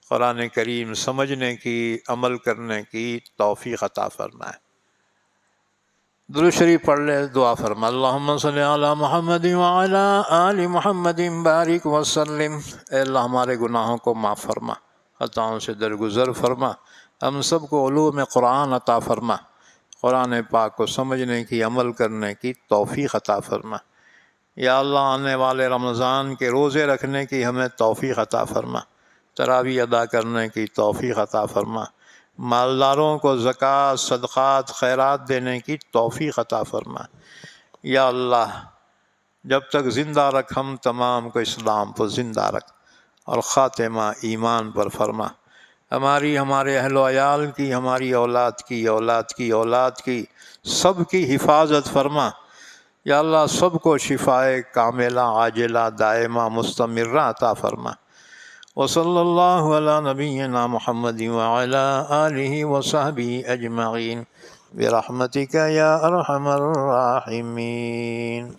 S1: قرآن کریم سمجھنے کی، عمل کرنے کی توفیق عطا فرمائے۔ درود شریف پڑھ لے، دعا فرما۔ اللہم صلی علی محمد وعلی آل محمد بارک وسلم۔ اے اللہ ہمارے گناہوں کو معاف فرما، خطاؤں سے درگزر فرما، ہم سب کو علوم قرآن عطا فرما، قرآن پاک کو سمجھنے کی، عمل کرنے کی توفیق عطا فرما۔ یا اللہ آنے والے رمضان کے روزے رکھنے کی ہمیں توفیق عطا فرما، تراویح ادا کرنے کی توفیق عطا فرما، مالداروں کو زکوٰۃ، صدقات، خیرات دینے کی توفیق عطا فرما۔ یا اللہ جب تک زندہ رکھ ہم تمام کو اسلام پر زندہ رکھ اور خاتمہ ایمان پر فرما، ہماری، ہمارے اہل و عیال کی، ہماری اولاد کی، اولاد کی اولاد کی، سب کی حفاظت فرما۔ یا اللہ سب کو شفائے کاملہ عاجلہ دائمہ مستمرہ عطا فرما۔ وصلی اللہ علی نبینا محمد وعلی آلہ وصحبہ اجمعین برحمتک یا ارحم الراحمین۔